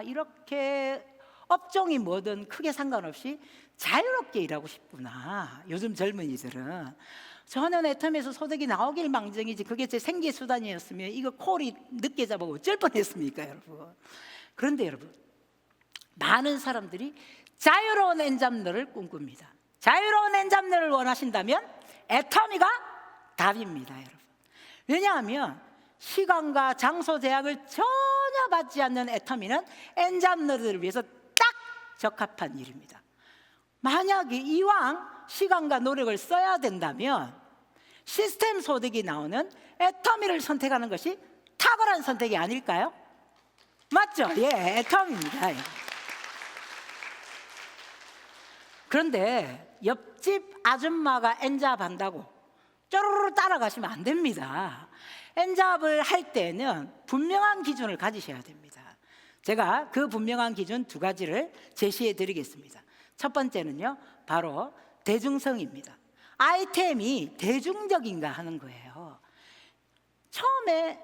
이렇게 업종이 뭐든 크게 상관없이 자유롭게 일하고 싶구나. 요즘 젊은이들은 전혀 내 텀에서 소득이 나오길 망정이지 그게 제 생계수단이었으면 이거 콜이 늦게 잡아고 어쩔 뻔했습니까, 여러분. 그런데 여러분, 많은 사람들이 자유로운 엔잡러를 꿈꿉니다. 자유로운 엔잡러를 원하신다면 애터미가 답입니다, 여러분. 왜냐하면 시간과 장소 제약을 전혀 받지 않는 애터미는 엔잡러들을 위해서 딱 적합한 일입니다. 만약에 이왕 시간과 노력을 써야 된다면 시스템 소득이 나오는 애터미를 선택하는 것이 탁월한 선택이 아닐까요? 맞죠? 예, 애터미입니다. 그런데 옆집 아줌마가 엔잡 한다고 쪼르르 따라가시면 안 됩니다. 엔잡을 할 때는 분명한 기준을 가지셔야 됩니다. 제가 그 분명한 기준 두 가지를 제시해 드리겠습니다. 첫 번째는요, 바로 대중성입니다. 아이템이 대중적인가 하는 거예요. 처음에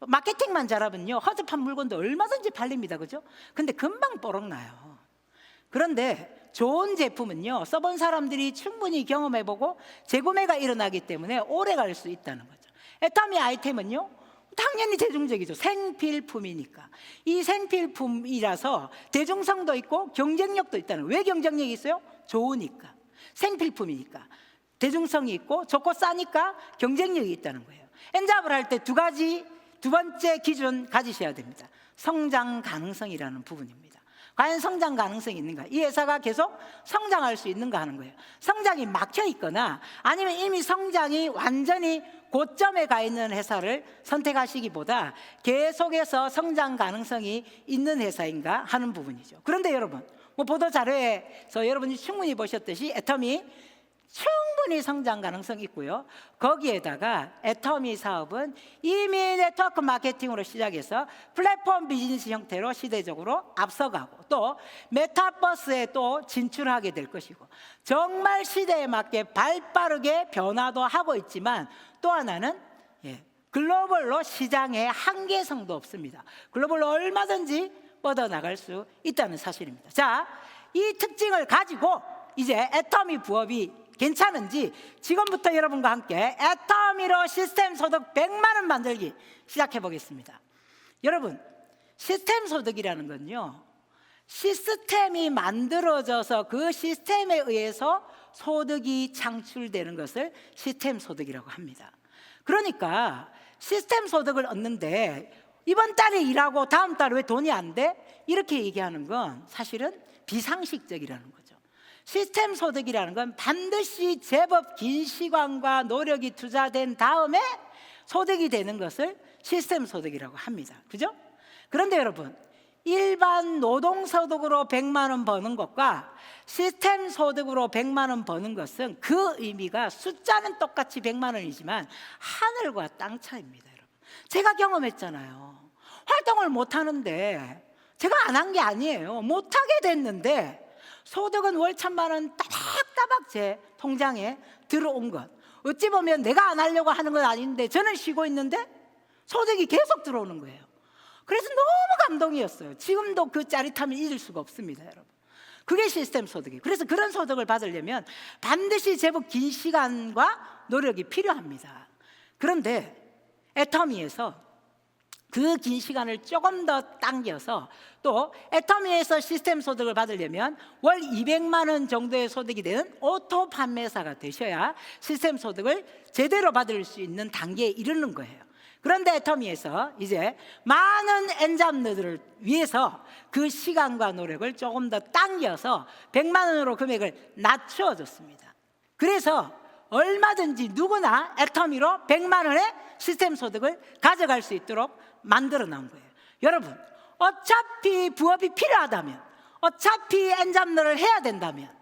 마케팅만 잘하면요, 허접한 물건도 얼마든지 팔립니다. 그죠? 근데 금방 뽀록나요. 그런데 좋은 제품은요, 써본 사람들이 충분히 경험해보고 재구매가 일어나기 때문에 오래 갈 수 있다는 거죠. 애터미 아이템은요, 당연히 대중적이죠. 생필품이니까. 이 생필품이라서 대중성도 있고 경쟁력도 있다는 거예요. 왜 경쟁력이 있어요? 좋으니까. 생필품이니까. 대중성이 있고 좋고 싸니까 경쟁력이 있다는 거예요. 엔잡을 할 때 두 번째 기준 가지셔야 됩니다. 성장 가능성이라는 부분입니다. 과연 성장 가능성이 있는가? 이 회사가 계속 성장할 수 있는가 하는 거예요. 성장이 막혀 있거나 아니면 이미 성장이 완전히 고점에 가 있는 회사를 선택하시기보다 계속해서 성장 가능성이 있는 회사인가 하는 부분이죠. 그런데 여러분, 보도 자료에서 여러분이 충분히 보셨듯이 애터미 충분히 성장 가능성이 있고요. 거기에다가 애터미 사업은 이미 네트워크 마케팅으로 시작해서 플랫폼 비즈니스 형태로 시대적으로 앞서가고 또 메타버스에 또 진출하게 될 것이고, 정말 시대에 맞게 발빠르게 변화도 하고 있지만 또 하나는 글로벌로 시장에 한계성도 없습니다. 글로벌로 얼마든지 뻗어나갈 수 있다는 사실입니다. 자, 이 특징을 가지고 이제 애터미 부업이 괜찮은지 지금부터 여러분과 함께 애터미로 시스템 소득 100만 원 만들기 시작해 보겠습니다. 여러분, 시스템 소득이라는 건요, 시스템이 만들어져서 그 시스템에 의해서 소득이 창출되는 것을 시스템 소득이라고 합니다. 그러니까 시스템 소득을 얻는데 이번 달에 일하고 다음 달에 왜 돈이 안 돼? 이렇게 얘기하는 건 사실은 비상식적이라는 거죠. 시스템 소득이라는 건 반드시 제법 긴 시간과 노력이 투자된 다음에 소득이 되는 것을 시스템 소득이라고 합니다. 그죠? 그런데 여러분, 일반 노동소득으로 100만 원 버는 것과 시스템 소득으로 100만 원 버는 것은 그 의미가 숫자는 똑같이 100만 원이지만 하늘과 땅 차이입니다. 여러분, 제가 경험했잖아요. 활동을 못 하는데 제가 안 한 게 아니에요. 못 하게 됐는데 소득은 월 1,000만 원 따박따박 제 통장에 들어온 것. 어찌 보면 내가 안 하려고 하는 건 아닌데 저는 쉬고 있는데 소득이 계속 들어오는 거예요. 그래서 너무 감동이었어요. 지금도 그 짜릿함을 잊을 수가 없습니다, 여러분. 그게 시스템 소득이에요. 그래서 그런 소득을 받으려면 반드시 제법 긴 시간과 노력이 필요합니다. 그런데 애터미에서 그 긴 시간을 조금 더 당겨서 또 애터미에서 시스템 소득을 받으려면 월 200만 원 정도의 소득이 되는 오토 판매사가 되셔야 시스템 소득을 제대로 받을 수 있는 단계에 이르는 거예요. 그런데 애터미에서 이제 많은 엔잡러들을 위해서 그 시간과 노력을 조금 더 당겨서 100만 원으로 금액을 낮춰줬습니다. 그래서 얼마든지 누구나 애터미로 100만 원의 시스템 소득을 가져갈 수 있도록 만들어 놓은 거예요. 여러분, 어차피 부업이 필요하다면, 어차피 엔잡러를 해야 된다면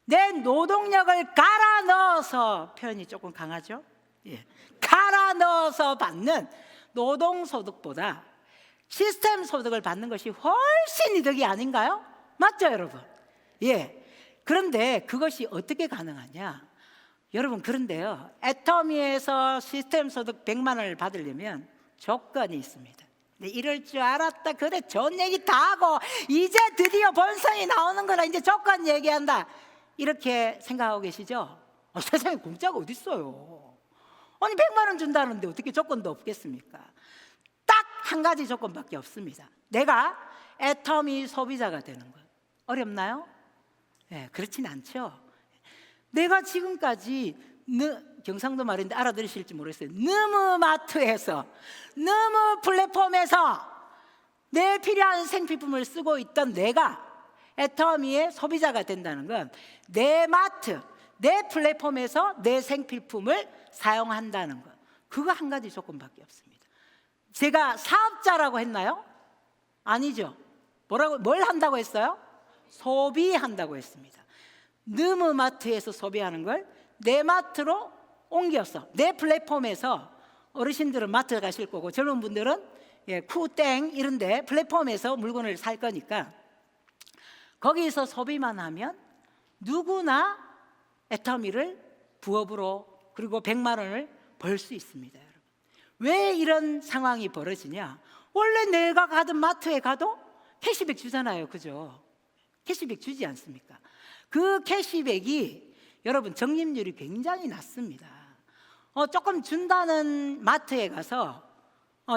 내 노동력을 갈아 넣어서, 표현이 조금 강하죠? 갈아 넣어서 받는 노동소득보다 시스템 소득을 받는 것이 훨씬 이득이 아닌가요? 맞죠, 여러분? 그런데 그것이 어떻게 가능하냐? 여러분, 그런데요, 애터미에서 시스템 소득 100만 원을 받으려면 조건이 있습니다. 이럴 줄 알았다. 그래, 좋은 얘기 다 하고 이제 드디어 본성이 나오는 거라 이제 조건 얘기한다, 이렇게 생각하고 계시죠? 세상에 공짜가 어디 있어요? 아니 100만 원 준다는데 어떻게 조건도 없겠습니까? 딱 한 가지 조건밖에 없습니다. 내가 애터미 소비자가 되는 것. 어렵나요? 그렇진 않죠. 내가 지금까지 경상도 말인데 알아들으실지 모르겠어요. 너무 마트에서, 너무 플랫폼에서 내 필요한 생필품을 쓰고 있던 내가 애터미의 소비자가 된다는 건 내 마트, 내 플랫폼에서 내 생필품을 사용한다는 것, 그거 한 가지 조건밖에 없습니다. 제가 사업자라고 했나요? 아니죠. 뭘 한다고 했어요? 소비한다고 했습니다. 느무 마트에서 소비하는 걸 내 마트로 옮겼어. 내 플랫폼에서, 어르신들은 마트 가실 거고 젊은 분들은 쿠땡 이런데 플랫폼에서 물건을 살 거니까 거기서 소비만 하면 누구나 애터미를 부업으로 그리고 100만 원을 벌 수 있습니다. 여러분, 왜 이런 상황이 벌어지냐? 원래 내가 가던 마트에 가도 캐시백 주잖아요, 그죠? 캐시백 주지 않습니까? 그 캐시백이 여러분 적립률이 굉장히 낮습니다. 조금 준다는 마트에 가서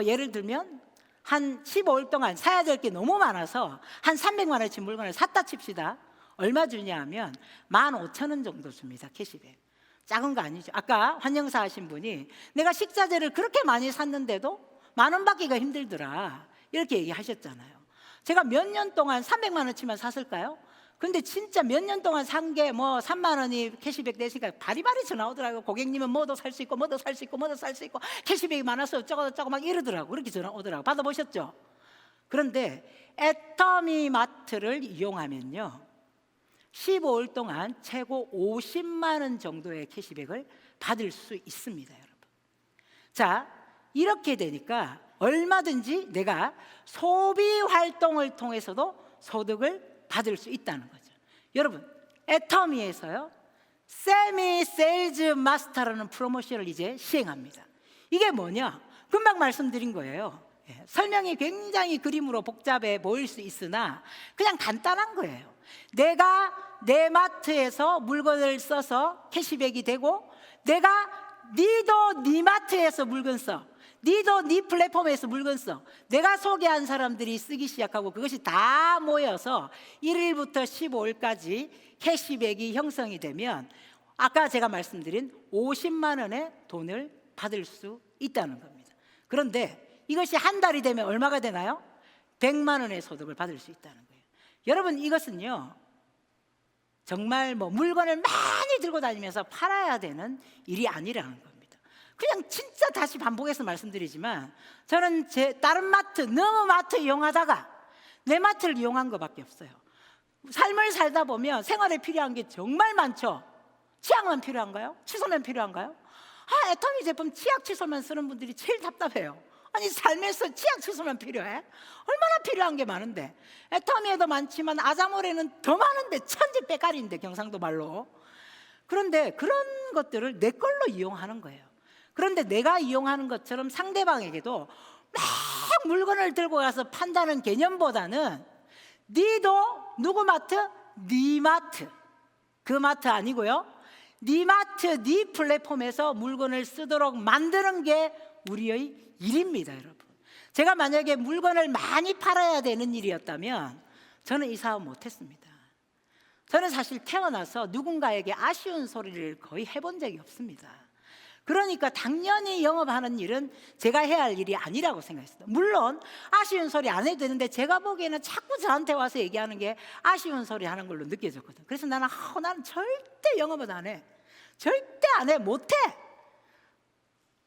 예를 들면 한 15일 동안 사야 될 게 너무 많아서 한 300만 원어치 물건을 샀다 칩시다. 얼마 주냐 하면 15,000원 정도 줍니다, 캐시백. 작은 거 아니죠. 아까 환영사 하신 분이 내가 식자재를 그렇게 많이 샀는데도 10,000원 받기가 힘들더라, 이렇게 얘기하셨잖아요. 제가 몇 년 동안 300만 원어치만 샀을까요? 근데 진짜 몇 년 동안 산 게 뭐 3만 원이 캐시백 되시니까 바리바리 전화 오더라고요. 고객님은 뭐도 살 수 있고 뭐도 살 수 있고 뭐도 살 수 있고 캐시백이 많아서 어쩌고 막 이러더라고요. 그렇게 전화 오더라고요. 받아보셨죠? 그런데 애터미 마트를 이용하면요 15일 동안 최고 50만 원 정도의 캐시백을 받을 수 있습니다, 여러분. 자, 이렇게 되니까 얼마든지 내가 소비 활동을 통해서도 소득을 받을 수 있다는 거죠. 여러분, 애터미에서요 세미 세일즈 마스터라는 프로모션을 이제 시행합니다. 이게 뭐냐? 금방 말씀드린 거예요. 설명이 굉장히 그림으로 복잡해 보일 수 있으나 그냥 간단한 거예요. 내가 내 마트에서 물건을 써서 캐시백이 되고, 내가 니도 니 마트에서 물건 써, 니도 니 플랫폼에서 물건 써, 내가 소개한 사람들이 쓰기 시작하고 그것이 다 모여서 1일부터 15일까지 캐시백이 형성이 되면 아까 제가 말씀드린 50만 원의 돈을 받을 수 있다는 겁니다. 그런데 이것이 한 달이 되면 얼마가 되나요? 100만 원의 소득을 받을 수 있다는 거예요. 여러분, 이것은요 정말 물건을 많이 들고 다니면서 팔아야 되는 일이 아니라는 겁니다. 그냥 진짜 다시 반복해서 말씀드리지만 저는 제 다른 마트, 너무 마트 이용하다가 내 마트를 이용한 것밖에 없어요. 삶을 살다 보면 생활에 필요한 게 정말 많죠. 치약만 필요한가요? 칫솔만 필요한가요? 애터미 제품 치약 칫솔만 쓰는 분들이 제일 답답해요. 아니, 삶에서 치약 칫솔만 필요해? 얼마나 필요한 게 많은데. 애터미에도 많지만 아자몰에는 더 많은데, 천지백갈인데, 경상도 말로. 그런데 그런 것들을 내 걸로 이용하는 거예요. 그런데 내가 이용하는 것처럼 상대방에게도 막 물건을 들고 가서 판다는 개념보다는 니도 누구 마트? 니 마트. 그 마트 아니고요, 니 마트, 니 플랫폼에서 물건을 쓰도록 만드는 게 우리의 일입니다, 여러분. 제가 만약에 물건을 많이 팔아야 되는 일이었다면 저는 이 사업 못했습니다. 저는 사실 태어나서 누군가에게 아쉬운 소리를 거의 해본 적이 없습니다. 그러니까 당연히 영업하는 일은 제가 해야 할 일이 아니라고 생각했어요. 물론 아쉬운 소리 안 해도 되는데 제가 보기에는 자꾸 저한테 와서 얘기하는 게 아쉬운 소리 하는 걸로 느껴졌거든요. 그래서 나는 절대 영업은 안 해. 절대 안 해. 못해.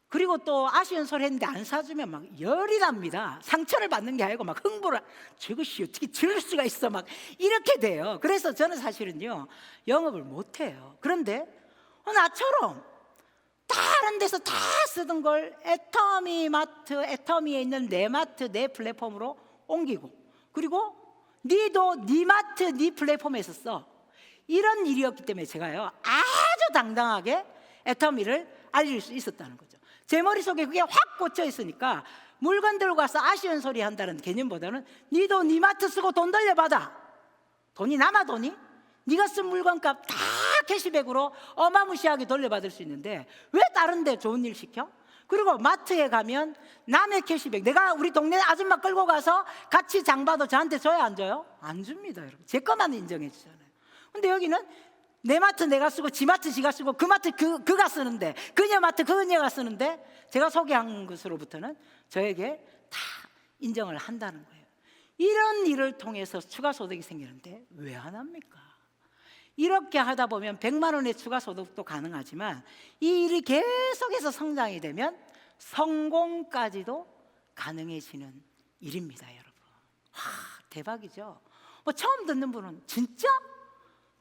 그리고 또 아쉬운 소리 했는데 안 사주면 막 열이 납니다. 상처를 받는 게 아니고 막 흥분을, 저것이 어떻게 저럴 수가 있어, 막 이렇게 돼요. 그래서 저는 사실은요 영업을 못해요. 그런데 나처럼 다른 데서 다 쓰던 걸 애터미 마트, 애터미에 있는 내 마트, 내 플랫폼으로 옮기고, 그리고 니도 니 마트, 니 플랫폼에서 써, 이런 일이었기 때문에 제가요 아주 당당하게 애터미를 알릴 수 있었다는 거죠. 제 머릿속에 그게 확 꽂혀 있으니까 물건 들고 가서 아쉬운 소리 한다는 개념보다는 니도 니 마트 쓰고 돈 돌려받아. 돈이 남아, 돈이? 네가 쓴 물건값 다 캐시백으로 어마무시하게 돌려받을 수 있는데 왜 다른 데 좋은 일 시켜? 그리고 마트에 가면 남의 캐시백, 내가 우리 동네 아줌마 끌고 가서 같이 장 봐도 저한테 줘야 안 줘요? 안 줍니다, 여러분. 제 것만 인정해 주잖아요. 근데 여기는 내 마트 내가 쓰고 지 마트 지가 쓰고 그 마트 그가 쓰는데, 그녀 마트 그녀가 쓰는데 제가 소개한 것으로부터는 저에게 다 인정을 한다는 거예요. 이런 일을 통해서 추가 소득이 생기는데 왜 안 합니까? 이렇게 하다 보면 100만 원의 추가 소득도 가능하지만 이 일이 계속해서 성장이 되면 성공까지도 가능해지는 일입니다, 여러분. 와, 대박이죠. 뭐 처음 듣는 분은 진짜?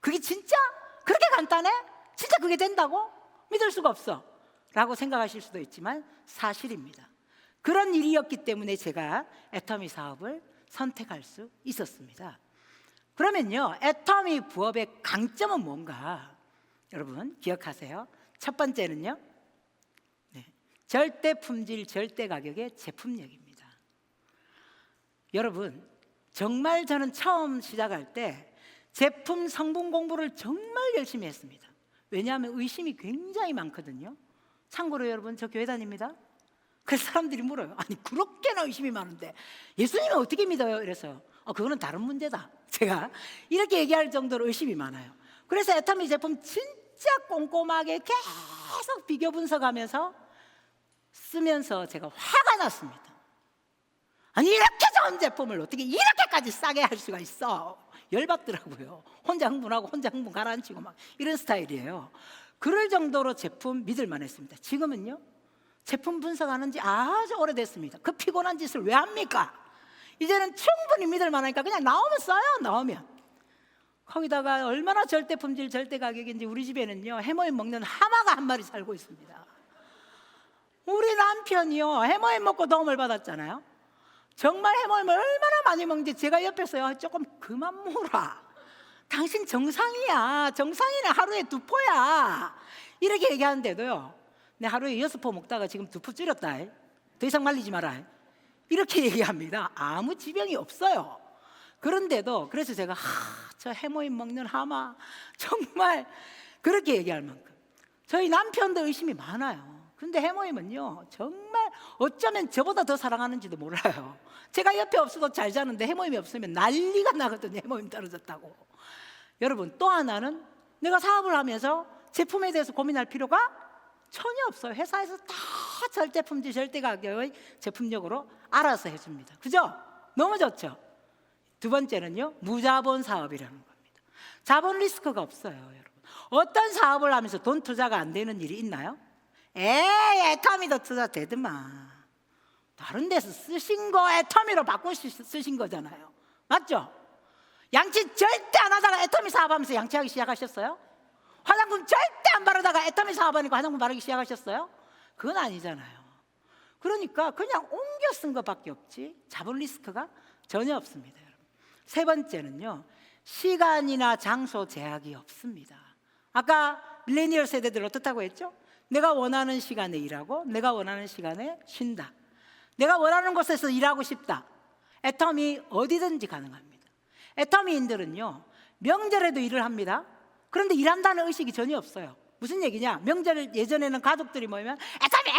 그게 진짜? 그렇게 간단해? 진짜 그게 된다고? 믿을 수가 없어 라고 생각하실 수도 있지만 사실입니다. 그런 일이었기 때문에 제가 애터미 사업을 선택할 수 있었습니다. 그러면요, 애터미 부업의 강점은 뭔가 여러분 기억하세요. 첫 번째는요, 절대 품질, 절대 가격의 제품력입니다. 여러분, 정말 저는 처음 시작할 때 제품 성분 공부를 정말 열심히 했습니다. 왜냐하면 의심이 굉장히 많거든요. 참고로 여러분, 저 교회 다닙니다. 그래서 사람들이 물어요. 아니, 그렇게나 의심이 많은데 예수님은 어떻게 믿어요? 이래서 그거는 다른 문제다. 제가 이렇게 얘기할 정도로 의심이 많아요. 그래서 애터미 제품 진짜 꼼꼼하게 계속 비교 분석하면서 쓰면서 제가 화가 났습니다. 아니, 이렇게 좋은 제품을 어떻게 이렇게까지 싸게 할 수가 있어? 열받더라고요. 혼자 흥분하고 혼자 흥분 가라앉히고 막 이런 스타일이에요. 그럴 정도로 제품 믿을만 했습니다. 지금은요, 제품 분석하는 지 아주 오래됐습니다. 그 피곤한 짓을 왜 합니까? 이제는 충분히 믿을 만하니까 그냥 나오면 써요. 나오면. 거기다가 얼마나 절대 품질, 절대 가격인지 우리 집에는요, 해모임 먹는 하마가 한 마리 살고 있습니다. 우리 남편이요, 해모임 먹고 도움을 받았잖아요. 정말 해모임을 얼마나 많이 먹는지 제가 옆에서요, 조금 그만 먹어라. 당신 정상이야. 정상인은 하루에 2포야. 이렇게 얘기하는데도요, 내 하루에 6포 먹다가 지금 2포 줄였다. 더 이상 말리지 마라. 이렇게 얘기합니다. 아무 지병이 없어요. 그런데도 그래서 제가 저 해모임 먹는 하마 정말 그렇게 얘기할 만큼 저희 남편도 의심이 많아요. 근데 해모임은요, 정말 어쩌면 저보다 더 사랑하는지도 몰라요. 제가 옆에 없어도 잘 자는데 해모임이 없으면 난리가 나거든요. 해모임 떨어졌다고. 여러분, 또 하나는 내가 사업을 하면서 제품에 대해서 고민할 필요가 전혀 없어요. 회사에서 다 절대 품질, 절대 가격의 제품력으로 알아서 해줍니다. 그죠? 너무 좋죠? 두 번째는요, 무자본 사업이라는 겁니다. 자본 리스크가 없어요, 여러분. 어떤 사업을 하면서 돈 투자가 안 되는 일이 있나요? 애터미도 투자 되더만. 다른 데서 쓰신 거 애터미로 쓰신 거잖아요. 맞죠? 양치 절대 안 하다가 애터미 사업하면서 양치하기 시작하셨어요? 화장품 절대 안 바르다가 애터미 사업하니까 화장품 바르기 시작하셨어요? 그건 아니잖아요. 그러니까 그냥 옮겨 쓴 것밖에 없지 자본 리스크가 전혀 없습니다, 여러분. 세 번째는요, 시간이나 장소 제약이 없습니다. 아까 밀레니얼 세대들 어떻다고 했죠? 내가 원하는 시간에 일하고 내가 원하는 시간에 쉰다. 내가 원하는 곳에서 일하고 싶다. 애터미 어디든지 가능합니다. 애터미인들은요, 명절에도 일을 합니다. 그런데 일한다는 의식이 전혀 없어요. 무슨 얘기냐? 명절 예전에는 가족들이 모이면 애터미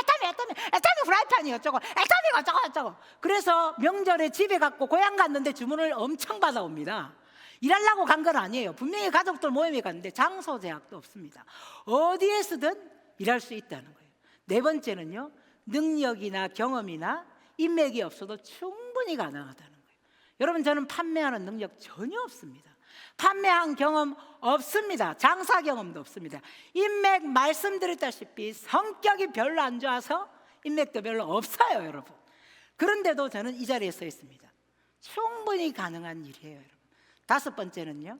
프라이팬이 어쩌고 애터미가 어쩌고 그래서 명절에 집에 갔고 고향 갔는데 주문을 엄청 받아옵니다. 일하려고 간 건 아니에요. 분명히 가족들 모임에 갔는데 장소 제약도 없습니다. 어디에서든 일할 수 있다는 거예요. 네 번째는요, 능력이나 경험이나 인맥이 없어도 충분히 가능하다는 거예요. 여러분, 저는 판매하는 능력 전혀 없습니다. 판매한 경험 없습니다. 장사 경험도 없습니다. 인맥 말씀드렸다시피 성격이 별로 안 좋아서 인맥도 별로 없어요, 여러분. 그런데도 저는 이 자리에 서 있습니다. 충분히 가능한 일이에요, 여러분. 다섯 번째는요,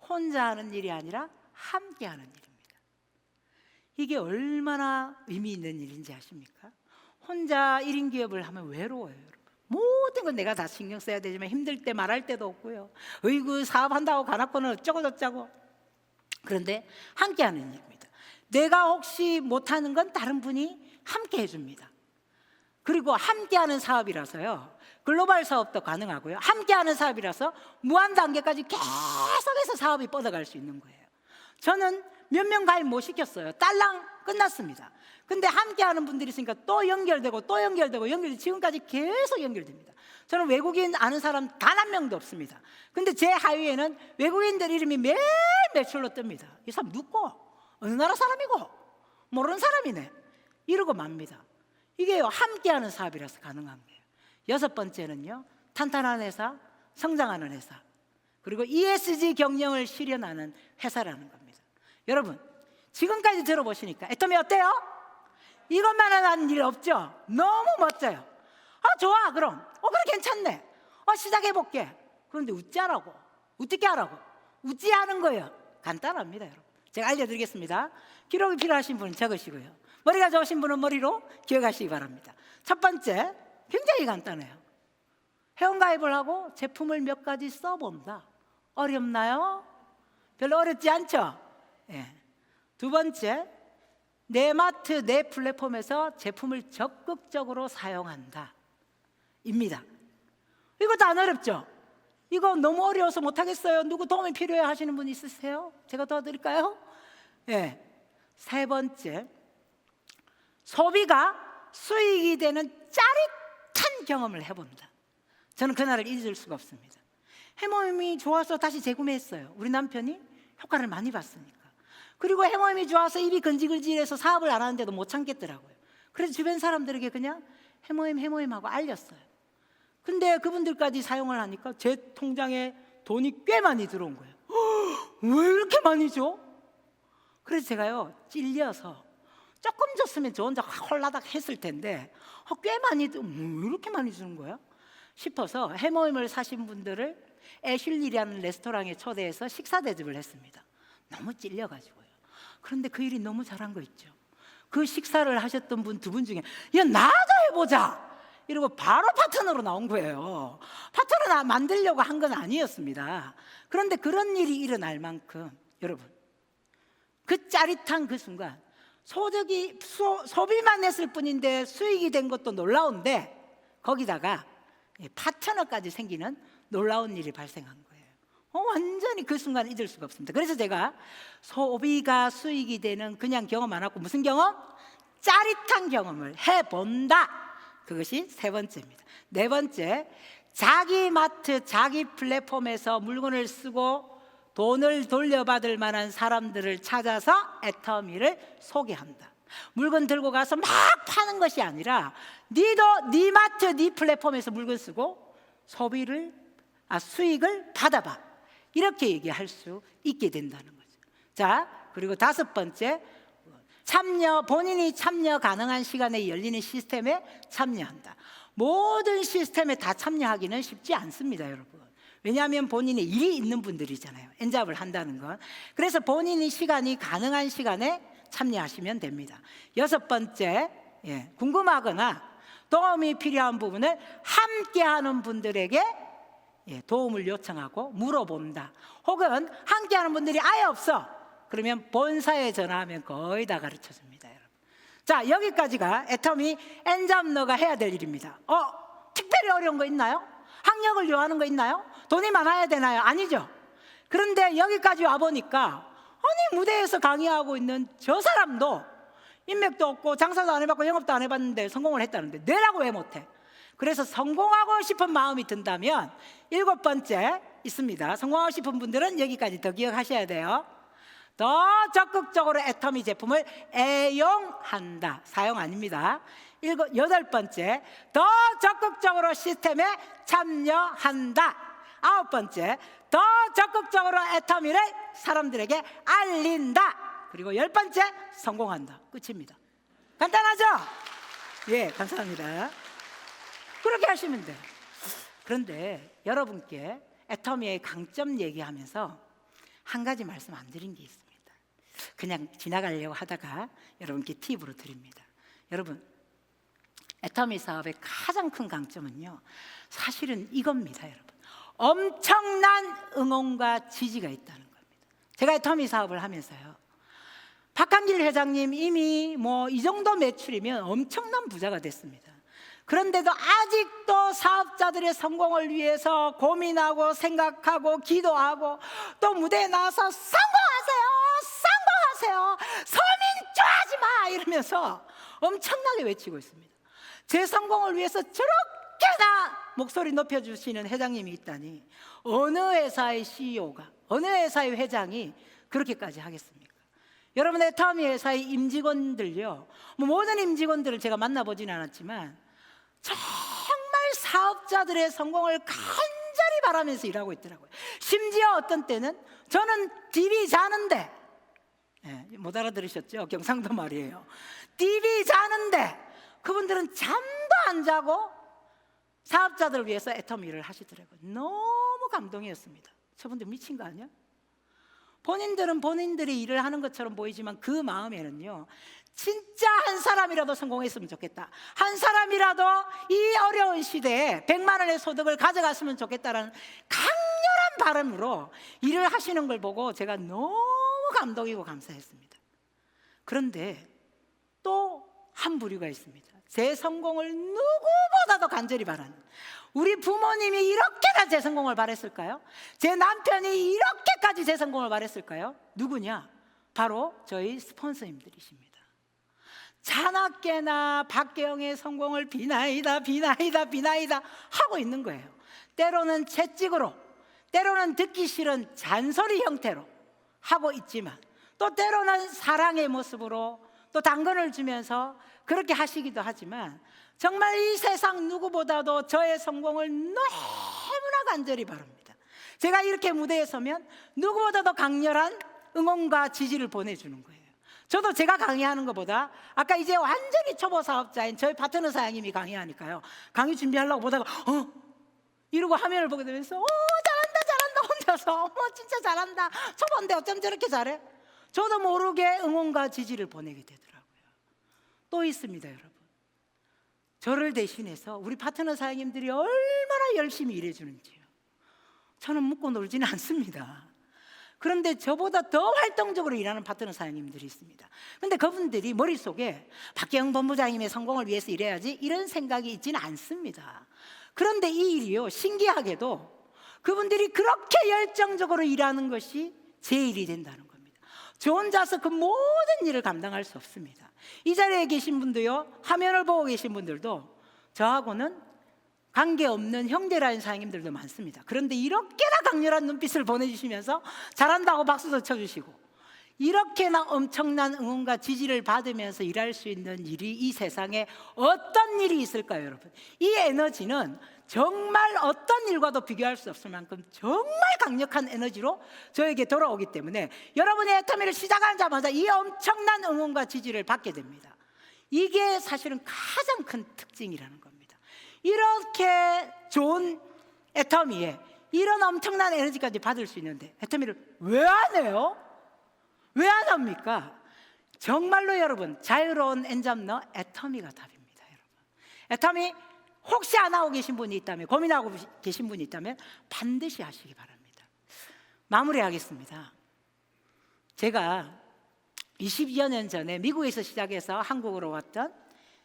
혼자 하는 일이 아니라 함께 하는 일입니다. 이게 얼마나 의미 있는 일인지 아십니까? 혼자 1인 기업을 하면 외로워요, 여러분. 모든 건 내가 다 신경 써야 되지만 힘들 때 말할 때도 없고요. 어이구, 사업한다고 가놨고는 어쩌고 저쩌고. 그런데 함께 하는 일입니다. 내가 혹시 못하는 건 다른 분이 함께 해줍니다. 그리고 함께하는 사업이라서요, 글로벌 사업도 가능하고요, 함께하는 사업이라서 무한 단계까지 계속해서 사업이 뻗어갈 수 있는 거예요. 저는 몇 명 가입 못 시켰어요. 딸랑 끝났습니다. 근데 함께하는 분들이 있으니까 또 연결되고 지금까지 계속 연결됩니다. 저는 외국인 아는 사람 단 한 명도 없습니다. 근데 제 하위에는 외국인들 이름이 매일 매출로 뜹니다. 이 사람 누구? 어느 나라 사람이고? 모르는 사람이네. 이러고 맙니다. 이게요, 함께하는 사업이라서 가능한 거예요. 여섯 번째는요, 탄탄한 회사, 성장하는 회사, 그리고 ESG 경영을 실현하는 회사라는 겁니다. 여러분, 지금까지 들어보시니까 애터미 어때요? 이것만은 한 일 없죠? 너무 멋져요. 좋아, 그럼. 그래, 괜찮네. 시작해볼게. 그런데 웃지 하라고. 어떻게 하라고? 웃지 않은 거예요. 간단합니다, 여러분. 제가 알려드리겠습니다. 기록이 필요하신 분은 적으시고요. 머리가 좋으신 분은 머리로 기억하시기 바랍니다. 첫 번째, 굉장히 간단해요. 회원가입을 하고 제품을 몇 가지 써본다. 어렵나요? 별로 어렵지 않죠? 예. 두 번째, 내 마트, 내 플랫폼에서 제품을 적극적으로 사용한다 입니다. 이것도 안 어렵죠? 이거 너무 어려워서 못하겠어요. 누구 도움이 필요해 하시는 분 있으세요? 제가 도와드릴까요? 예. 세 번째, 소비가 수익이 되는 짜릿한 경험을 해본다. 저는 그날을 잊을 수가 없습니다. 해모임이 좋아서 다시 재구매했어요. 우리 남편이 효과를 많이 봤으니까. 그리고 해모임이 좋아서 입이 근질근질해서 사업을 안 하는데도 못 참겠더라고요. 그래서 주변 사람들에게 그냥 해모임 하고 알렸어요. 근데 그분들까지 사용을 하니까 제 통장에 돈이 꽤 많이 들어온 거예요. 왜 이렇게 많이 줘? 그래서 제가요, 찔려서 조금 줬으면 저 혼자 홀라닥 했을 텐데 꽤 많이, 왜 이렇게 많이 주는 거야? 싶어서 해모임을 사신 분들을 애슐리라는 레스토랑에 초대해서 식사 대접을 했습니다. 너무 찔려가지고요. 그런데 그 일이 너무 잘한 거 있죠. 그 식사를 하셨던 분 두 분 중에 야, 나도 해보자 이러고 바로 파트너로 나온 거예요. 파트너 만들려고 한 건 아니었습니다. 그런데 그런 일이 일어날 만큼 여러분, 그 짜릿한 그 순간, 소비만 했을 뿐인데 수익이 된 것도 놀라운데 거기다가 파트너까지 생기는 놀라운 일이 발생한 거예요. 완전히 그 순간 잊을 수가 없습니다. 그래서 제가 소비가 수익이 되는 그냥 경험 안 하고 무슨 경험? 짜릿한 경험을 해본다. 그것이 세 번째입니다. 네 번째, 자기 마트, 자기 플랫폼에서 물건을 쓰고 돈을 돌려받을 만한 사람들을 찾아서 애터미를 소개한다. 물건 들고 가서 막 파는 것이 아니라 니도 니 마트, 니 플랫폼에서 물건 쓰고 수익을 받아봐. 이렇게 얘기할 수 있게 된다는 거죠. 자, 그리고 다섯 번째, 본인이 참여 가능한 시간에 열리는 시스템에 참여한다. 모든 시스템에 다 참여하기는 쉽지 않습니다, 여러분. 왜냐하면 본인의 일이 있는 분들이잖아요. 엔잡을 한다는 건. 그래서 본인이 시간이 가능한 시간에 참여하시면 됩니다. 여섯 번째, 궁금하거나 도움이 필요한 부분을 함께하는 분들에게 도움을 요청하고 물어본다. 혹은 함께하는 분들이 아예 없어. 그러면 본사에 전화하면 거의 다 가르쳐줍니다, 여러분. 자, 여기까지가 애터미 엔잡러가 해야 될 일입니다. 특별히 어려운 거 있나요? 학력을 요하는 거 있나요? 돈이 많아야 되나요? 아니죠. 그런데 여기까지 와보니까 무대에서 강의하고 있는 저 사람도 인맥도 없고 장사도 안 해봤고 영업도 안 해봤는데 성공을 했다는데 내라고 왜 못해? 그래서 성공하고 싶은 마음이 든다면 일곱 번째 있습니다. 성공하고 싶은 분들은 여기까지 더 기억하셔야 돼요. 더 적극적으로 애터미 제품을 애용한다. 사용 아닙니다. 여덟 번째, 더 적극적으로 시스템에 참여한다. 아홉 번째, 더 적극적으로 애터미를 사람들에게 알린다. 그리고 열 번째, 성공한다. 끝입니다. 간단하죠? 예, 감사합니다. 그렇게 하시면 돼요. 그런데 여러분께 애터미의 강점 얘기하면서 한 가지 말씀 안 드린 게 있습니다. 그냥 지나가려고 하다가 여러분께 팁으로 드립니다. 여러분, 애터미 사업의 가장 큰 강점은요, 사실은 이겁니다, 여러분. 엄청난 응원과 지지가 있다는 겁니다. 제가 애터미 사업을 하면서요, 박한길 회장님 이미 이 정도 매출이면 엄청난 부자가 됐습니다. 그런데도 아직도 사업자들의 성공을 위해서 고민하고 생각하고 기도하고 또 무대에 나와서 성공하세요, 서민 좋아하지 마 이러면서 엄청나게 외치고 있습니다. 제 성공을 위해서 저렇게나 목소리 높여주시는 회장님이 있다니, 어느 회사의 CEO가, 어느 회사의 회장이 그렇게까지 하겠습니까? 여러분, 애터미 회사의 임직원들요, 모든 임직원들을 제가 만나보지는 않았지만 정말 사업자들의 성공을 간절히 바라면서 일하고 있더라고요. 심지어 어떤 때는 저는 TV 자는데, 못 알아들으셨죠? 경상도 말이에요. TV 자는데 그분들은 잠도 안 자고 사업자들을 위해서 애터미를 하시더라고요. 너무 감동이었습니다. 저분들 미친 거 아니야? 본인들은 본인들이 일을 하는 것처럼 보이지만 그 마음에는요, 진짜 한 사람이라도 성공했으면 좋겠다, 한 사람이라도 이 어려운 시대에 100만 원의 소득을 가져갔으면 좋겠다라는 강렬한 바람으로 일을 하시는 걸 보고 제가 너무 감동이고 감사했습니다. 그런데 또 한 부류가 있습니다. 제 성공을 누구보다도 간절히 바라는, 우리 부모님이 이렇게나 제 성공을 바랬을까요? 제 남편이 이렇게까지 제 성공을 바랬을까요? 누구냐? 바로 저희 스폰서님들이십니다. 자나깨나 박계영의 성공을 비나이다 하고 있는 거예요. 때로는 채찍으로, 때로는 듣기 싫은 잔소리 형태로 하고 있지만, 또 때로는 사랑의 모습으로 또 당근을 주면서 그렇게 하시기도 하지만, 정말 이 세상 누구보다도 저의 성공을 너무나 간절히 바랍니다. 제가 이렇게 무대에 서면 누구보다도 강렬한 응원과 지지를 보내주는 거예요. 저도 제가 강의하는 것보다, 아까 이제 완전히 초보 사업자인 저희 파트너 사장님이 강의하니까요, 강의 준비하려고 보다가 이러고 화면을 보게 되면서 잘한다 혼자서, 진짜 잘한다, 초보인데 어쩜 저렇게 잘해? 저도 모르게 응원과 지지를 보내게 되더라고요. 또 있습니다, 여러분. 저를 대신해서 우리 파트너 사장님들이 얼마나 열심히 일해주는지요. 저는 묻고 놀지는 않습니다. 그런데 저보다 더 활동적으로 일하는 파트너 사장님들이 있습니다. 그런데 그분들이 머릿속에 박계영 본부장님의 성공을 위해서 일해야지 이런 생각이 있지는 않습니다. 그런데 이 일이요, 신기하게도 그분들이 그렇게 열정적으로 일하는 것이 제 일이 된다는 겁니다. 저 혼자서 그 모든 일을 감당할 수 없습니다. 이 자리에 계신 분도요, 화면을 보고 계신 분들도 저하고는 관계없는 형제라는 사장님들도 많습니다. 그런데 이렇게나 강렬한 눈빛을 보내주시면서 잘한다고 박수도 쳐주시고, 이렇게나 엄청난 응원과 지지를 받으면서 일할 수 있는 일이 이 세상에 어떤 일이 있을까요, 여러분? 이 에너지는 정말 어떤 일과도 비교할 수 없을 만큼 정말 강력한 에너지로 저에게 돌아오기 때문에 여러분의 애터미를 시작하자마자 이 엄청난 응원과 지지를 받게 됩니다. 이게 사실은 가장 큰 특징이라는 겁니다. 이렇게 좋은 애터미에 이런 엄청난 에너지까지 받을 수 있는데 애터미를 왜 안 해요? 왜 안 합니까? 정말로 여러분, 자유로운 엔잡러 애터미가 답입니다. 여러분, 애터미 혹시 안 하고 계신 분이 있다면, 고민하고 계신 분이 있다면 반드시 하시기 바랍니다. 마무리하겠습니다. 제가 22여 년 전에 미국에서 시작해서 한국으로 왔던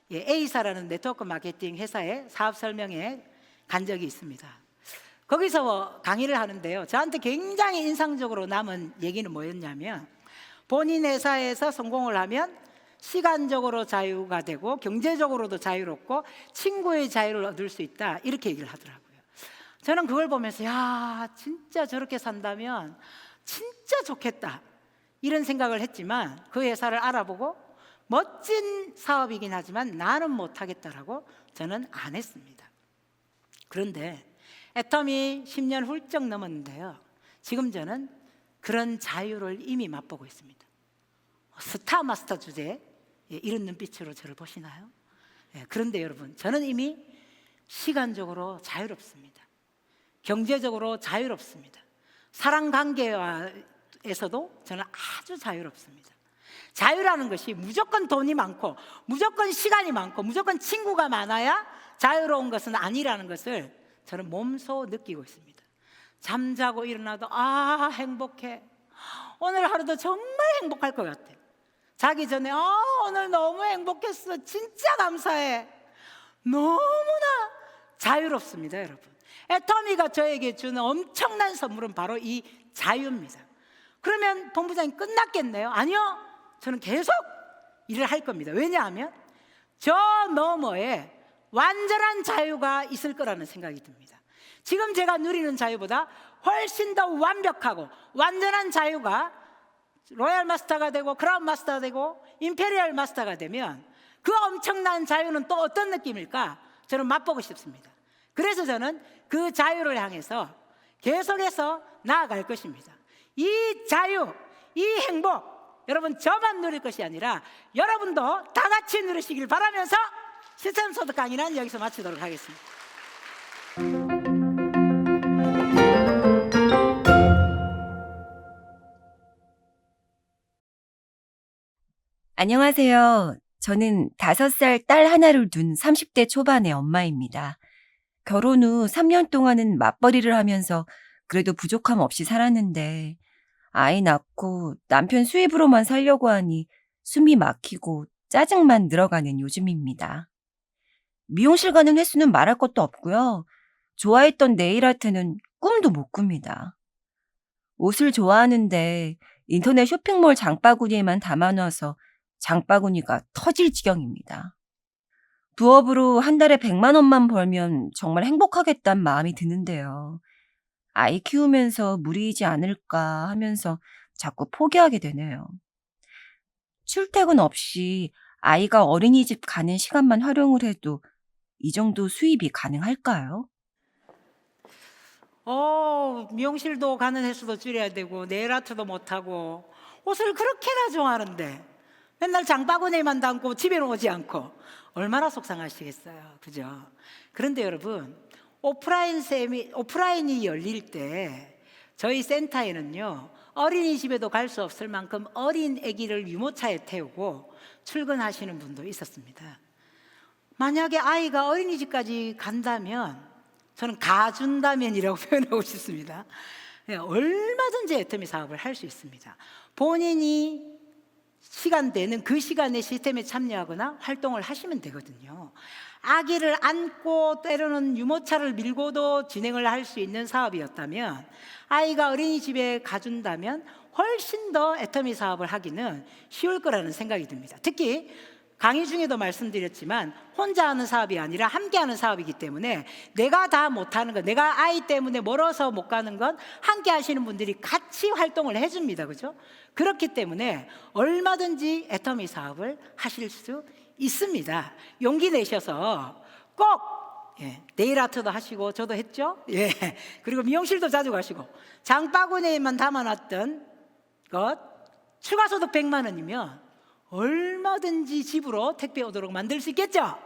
A사라는 네트워크 마케팅 회사의 사업 설명회 간 적이 있습니다. 거기서 강의를 하는데요, 저한테 굉장히 인상적으로 남은 얘기는 뭐였냐면, 본인 회사에서 성공을 하면 시간적으로 자유가 되고 경제적으로도 자유롭고 친구의 자유를 얻을 수 있다, 이렇게 얘기를 하더라고요. 저는 그걸 보면서 야, 진짜 저렇게 산다면 진짜 좋겠다, 이런 생각을 했지만, 그 회사를 알아보고 멋진 사업이긴 하지만 나는 못하겠다라고 저는 안 했습니다. 그런데 애터미 10년 훌쩍 넘었는데요, 지금 저는 그런 자유를 이미 맛보고 있습니다. 스타 마스터 주제에 이런 눈빛으로 저를 보시나요? 그런데 여러분, 저는 이미 시간적으로 자유롭습니다. 경제적으로 자유롭습니다. 사랑관계에서도 저는 아주 자유롭습니다. 자유라는 것이 무조건 돈이 많고 무조건 시간이 많고 무조건 친구가 많아야 자유로운 것은 아니라는 것을 저는 몸소 느끼고 있습니다. 잠자고 일어나도 행복해, 오늘 하루도 정말 행복할 것 같아, 자기 전에 오늘 너무 행복했어, 진짜 감사해, 너무나 자유롭습니다. 여러분, 애터미가 저에게 주는 엄청난 선물은 바로 이 자유입니다. 그러면 본부장님 끝났겠네요? 아니요, 저는 계속 일을 할 겁니다. 왜냐하면 저 너머에 완전한 자유가 있을 거라는 생각이 듭니다. 지금 제가 누리는 자유보다 훨씬 더 완벽하고 완전한 자유가 로얄 마스터가 되고 크라운 마스터가 되고 임페리얼 마스터가 되면 그 엄청난 자유는 또 어떤 느낌일까? 저는 맛보고 싶습니다. 그래서 저는 그 자유를 향해서 계속해서 나아갈 것입니다. 이 자유, 이 행복, 여러분 저만 누릴 것이 아니라 여러분도 다 같이 누리시길 바라면서 실천 소득 강의는 여기서 마치도록 하겠습니다.
안녕하세요. 저는 5살 딸 하나를 둔 30대 초반의 엄마입니다. 결혼 후 3년 동안은 맞벌이를 하면서 그래도 부족함 없이 살았는데 아이 낳고 남편 수입으로만 살려고 하니 숨이 막히고 짜증만 늘어가는 요즘입니다. 미용실 가는 횟수는 말할 것도 없고요. 좋아했던 네일아트는 꿈도 못 꿉니다. 옷을 좋아하는데 인터넷 쇼핑몰 장바구니에만 담아놔서 장바구니가 터질 지경입니다. 부업으로 한 달에 100만 원만 벌면 정말 행복하겠다는 마음이 드는데요. 아이 키우면서 무리이지 않을까 하면서 자꾸 포기하게 되네요. 출퇴근 없이 아이가 어린이집 가는 시간만 활용을 해도 이 정도 수입이 가능할까요?
미용실도 가는 횟수도 줄여야 되고 네일아트도 못하고 옷을 그렇게나 좋아하는데 맨날 장바구니에만 담고 집에는 오지 않고 얼마나 속상하시겠어요. 그죠? 그런데 여러분, 오프라인이 열릴 때 저희 센터에는요, 어린이집에도 갈 수 없을 만큼 어린 아기를 유모차에 태우고 출근하시는 분도 있었습니다. 만약에 아이가 어린이집까지 간다면 저는 가준다면이라고 표현하고 싶습니다. 얼마든지 애터미 사업을 할 수 있습니다. 본인이 시간 되는 그 시간에 시스템에 참여하거나 활동을 하시면 되거든요. 아기를 안고 때로는 유모차를 밀고도 진행을 할 수 있는 사업이었다면, 아이가 어린이집에 가준다면 훨씬 더 애터미 사업을 하기는 쉬울 거라는 생각이 듭니다. 특히 강의 중에도 말씀드렸지만 혼자 하는 사업이 아니라 함께 하는 사업이기 때문에 내가 다 못하는 것, 내가 아이 때문에 멀어서 못 가는 건 함께 하시는 분들이 같이 활동을 해줍니다. 그죠? 그렇기 때문에 얼마든지 애터미 사업을 하실 수 있습니다. 용기 내셔서 꼭 네일 아트도 하시고, 저도 했죠. 그리고 미용실도 자주 가시고, 장바구니에만 담아놨던 것 추가 소득 100만 원이면 얼마든지 집으로 택배 오도록 만들 수 있겠죠?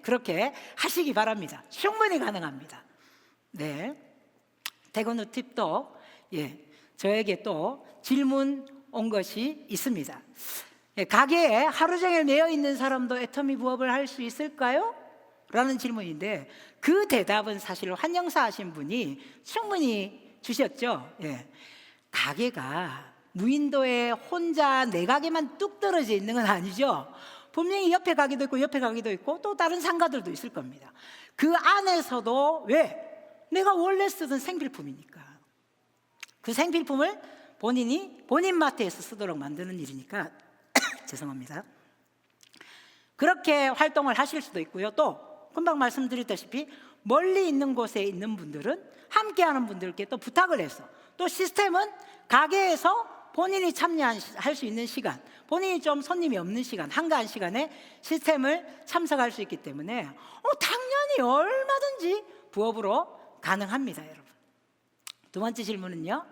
그렇게 하시기 바랍니다. 충분히 가능합니다. 퇴근 후 팁도 저에게 또 질문 온 것이 있습니다. 가게에 하루 종일 매여 있는 사람도 애터미 부업을 할 수 있을까요? 라는 질문인데, 그 대답은 사실 환영사 하신 분이 충분히 주셨죠. 가게가 무인도에 혼자 내 가게만 뚝 떨어져 있는 건 아니죠. 분명히 옆에 가게도 있고 옆에 가게도 있고 또 다른 상가들도 있을 겁니다. 그 안에서도 내가 원래 쓰던 생필품이니까 그 생필품을 본인 마트에서 쓰도록 만드는 일이니까 죄송합니다. 그렇게 활동을 하실 수도 있고요. 또 금방 말씀드렸다시피 멀리 있는 곳에 있는 분들은 함께하는 분들께 또 부탁을 해서, 또 시스템은 가게에서 본인이 참여할 수 있는 시간, 본인이 좀 손님이 없는 시간, 한가한 시간에 시스템을 참석할 수 있기 때문에 당연히 얼마든지 부업으로 가능합니다. 여러분, 두 번째 질문은요,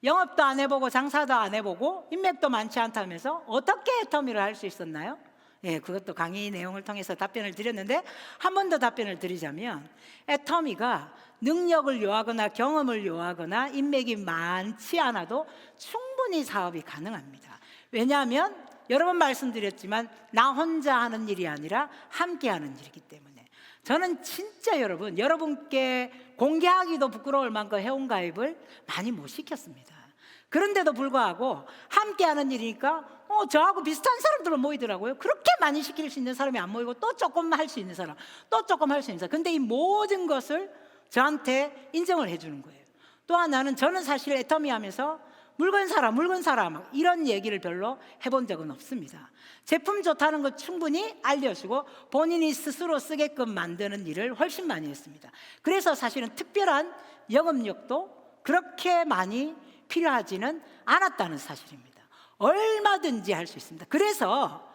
영업도 안 해보고 장사도 안 해보고 인맥도 많지 않다면서 어떻게 애터미를 할 수 있었나요? 그것도 강의 내용을 통해서 답변을 드렸는데, 한 번 더 답변을 드리자면, 애터미가 능력을 요하거나 경험을 요하거나 인맥이 많지 않아도 충분히 사업이 가능합니다. 왜냐하면 여러 번 말씀드렸지만 나 혼자 하는 일이 아니라 함께 하는 일이기 때문에, 저는 진짜 여러분께 공개하기도 부끄러울 만큼 회원가입을 많이 못 시켰습니다. 그런데도 불구하고 함께하는 일이니까 저하고 비슷한 사람들은 모이더라고요. 그렇게 많이 시킬 수 있는 사람이 안 모이고, 또 조금 할 수 있는 사람, 또 조금 할 수 있는 사람. 근데 이 모든 것을 저한테 인정을 해주는 거예요. 또 하나는, 저는 사실 애터미 하면서 물건 사라 막 이런 얘기를 별로 해본 적은 없습니다. 제품 좋다는 거 충분히 알려주고 본인이 스스로 쓰게끔 만드는 일을 훨씬 많이 했습니다. 그래서 사실은 특별한 영업력도 그렇게 많이 필요하지는 않았다는 사실입니다. 얼마든지 할 수 있습니다. 그래서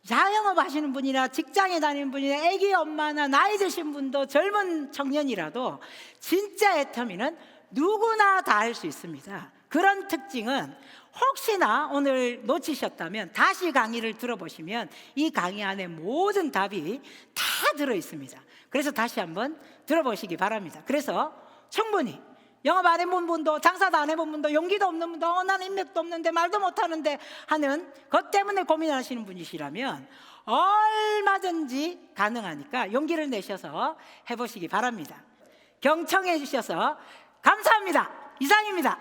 자영업 하시는 분이나 직장에 다니는 분이나 아기 엄마나 나이 드신 분도 젊은 청년이라도 진짜 애터미는 누구나 다 할 수 있습니다. 그런 특징은 혹시나 오늘 놓치셨다면 다시 강의를 들어보시면 이 강의 안에 모든 답이 다 들어 있습니다. 그래서 다시 한번 들어보시기 바랍니다. 그래서 충분히 영업 안 해본 분도, 장사도 안 해본 분도, 용기도 없는 분도, 나는 인맥도 없는데 말도 못하는데 하는 것 때문에 고민하시는 분이시라면 얼마든지 가능하니까 용기를 내셔서 해보시기 바랍니다. 경청해 주셔서 감사합니다. 이상입니다.